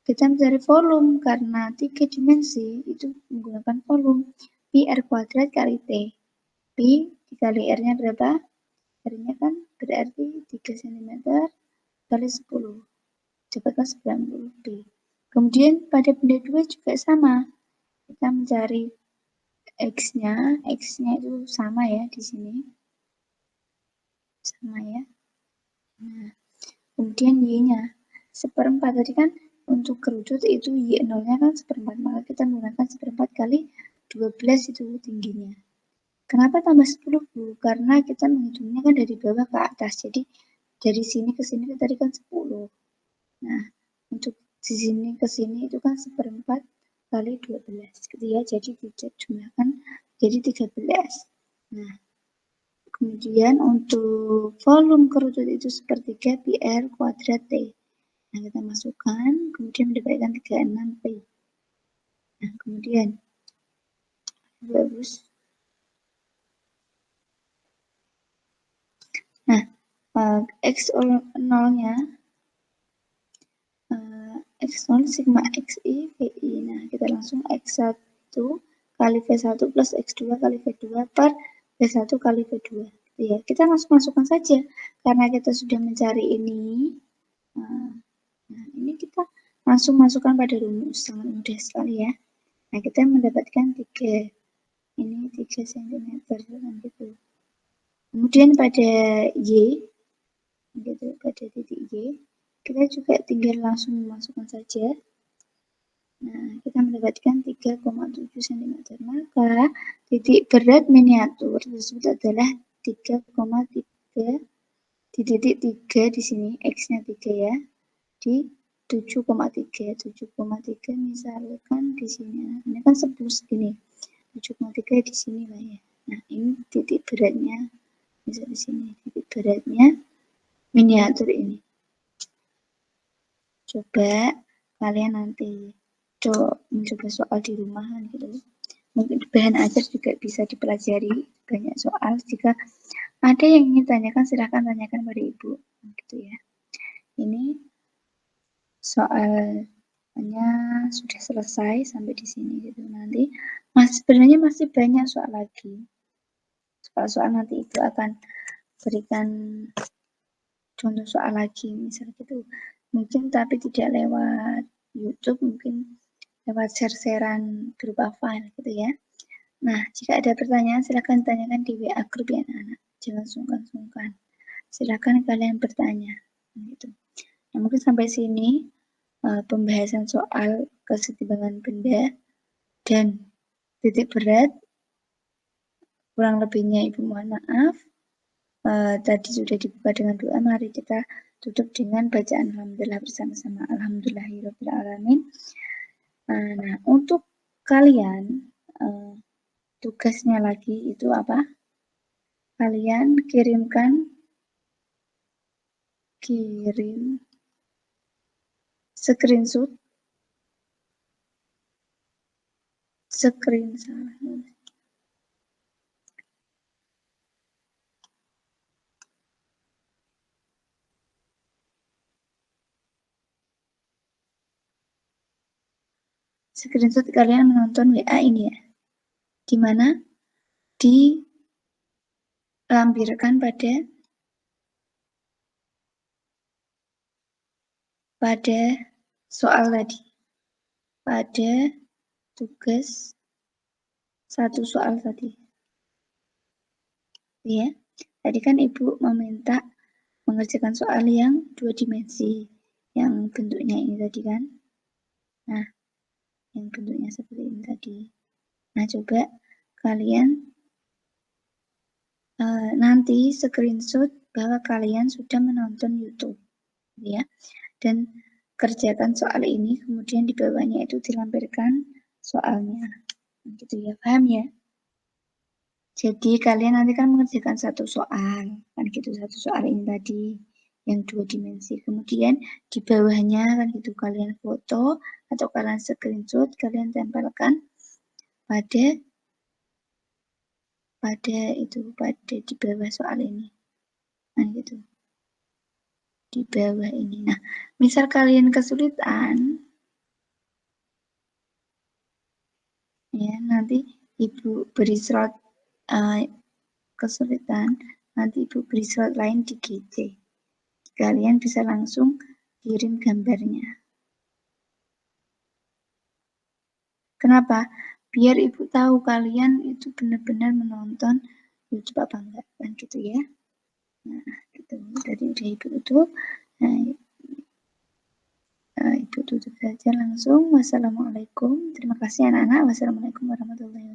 kita mencari volume karena 3 dimensi itu menggunakan volume. Pi R kuadrat kali T. Pi dikali R-nya berapa? R-nya kan berarti 3 cm kali 10. Dapatkan 90 Pi. Kemudian pada benda 2 juga sama. Kita mencari X-nya itu sama ya di sini. Sama ya. Nah, kemudian Y-nya seperempat. Tadi kan untuk kerucut itu Y0-nya kan seperempat. Maka kita menggunakan seperempat kali 12 itu tingginya. Kenapa tambah 10, Bu? Karena kita menghitungnya kan dari bawah ke atas. Jadi dari sini ke sini tadi kan 10. Nah, untuk di sini ke sini itu kan seperempat kali 12 gitu ya. Jadi dijumlahkan jadi 13. Nah, kemudian untuk volume kerucut itu sepertiga Pi R kuadrat T. Nah, kita masukkan, kemudian mendapatkan 36 Pi. Nah, kemudian bagus. Nah, X0-nya X0 sigma XI VI. Nah, kita langsung X1 kali V1 plus X2 kali V2 per V1 kali V2. Ya, kita langsung masukkan saja. Karena kita sudah mencari ini. Nah, ini kita langsung masukkan pada rumus. Sangat mudah sekali ya. Nah, kita mendapatkan 3. Ini 3 cm. Gitu. Kemudian pada Y, gitu pada titik Y. Kita juga tinggal langsung memasukkan saja. Nah, kita mendapatkan 3,7 cm. Maka titik berat miniatur tersebut adalah 3,3 di titik 3 di sini, X-nya 3 ya, di 7,3. 7,3 misalkan di sini. Ini kan sebelum segini. 7,3 di sini lah ya. Nah, ini titik beratnya. Bisa di sini. Titik beratnya miniatur ini. Coba kalian nanti mencoba soal di rumah gitu. Mungkin bahan ajar juga bisa dipelajari banyak soal. Jika ada yang ingin tanyakan, silahkan tanyakan pada ibu gitu ya. Ini soalnya sudah selesai sampai di sini gitu. Nanti sebenarnya masih banyak soal lagi. Soal-soal nanti ibu akan berikan contoh soal lagi, misalnya gitu. Mungkin tapi tidak lewat YouTube, mungkin lewat share-sharean berupa file gitu ya. Nah, jika ada pertanyaan silahkan tanyakan di WA grup ya anak-anak. Jangan sungkan-sungkan. Silahkan kalian bertanya. Gitu. Nah, mungkin sampai sini pembahasan soal kesetimbangan benda dan titik berat. Kurang lebihnya ibu mohon maaf. Tadi sudah dibuka dengan doa. Mari kita tutup dengan bacaan alhamdulillah bersama-sama. Alhamdulillahirabbil alamin. Nah, untuk kalian tugasnya lagi itu apa? Kalian kirim screenshot kalian menonton WA ini ya, di mana dilampirkan pada soal tadi, pada tugas satu soal tadi. Ya, tadi kan ibu meminta mengerjakan soal yang 2 dimensi, yang bentuknya ini tadi kan. Nah, yang bentuknya seperti ini tadi. Nah, coba kalian nanti screenshot bahwa kalian sudah menonton YouTube, ya, dan kerjakan soal ini, kemudian di bawahnya itu dilampirkan soalnya, gitu ya, paham ya? Jadi kalian nanti kan mengerjakan satu soal, kan gitu, satu soal ini tadi yang 2 dimensi. Kemudian di bawahnya kan gitu kalian foto atau kalian screenshot, kalian tempelkan pada di bawah soal ini. Nah, gitu. Di bawah ini. Nah, misal kalian kesulitan, ya nanti ibu beri slot kesulitan, nanti ibu beri slot lain di GC. Kalian bisa langsung kirim gambarnya. Kenapa? Biar ibu tahu kalian itu benar-benar menonton YouTube apa enggak, kan gitu ya. Nah, gitu. Tadi udah ibu tutup. Nah, ibu tutup saja langsung. Wassalamualaikum. Terima kasih anak-anak. Wassalamualaikum warahmatullahi wabarakatuh.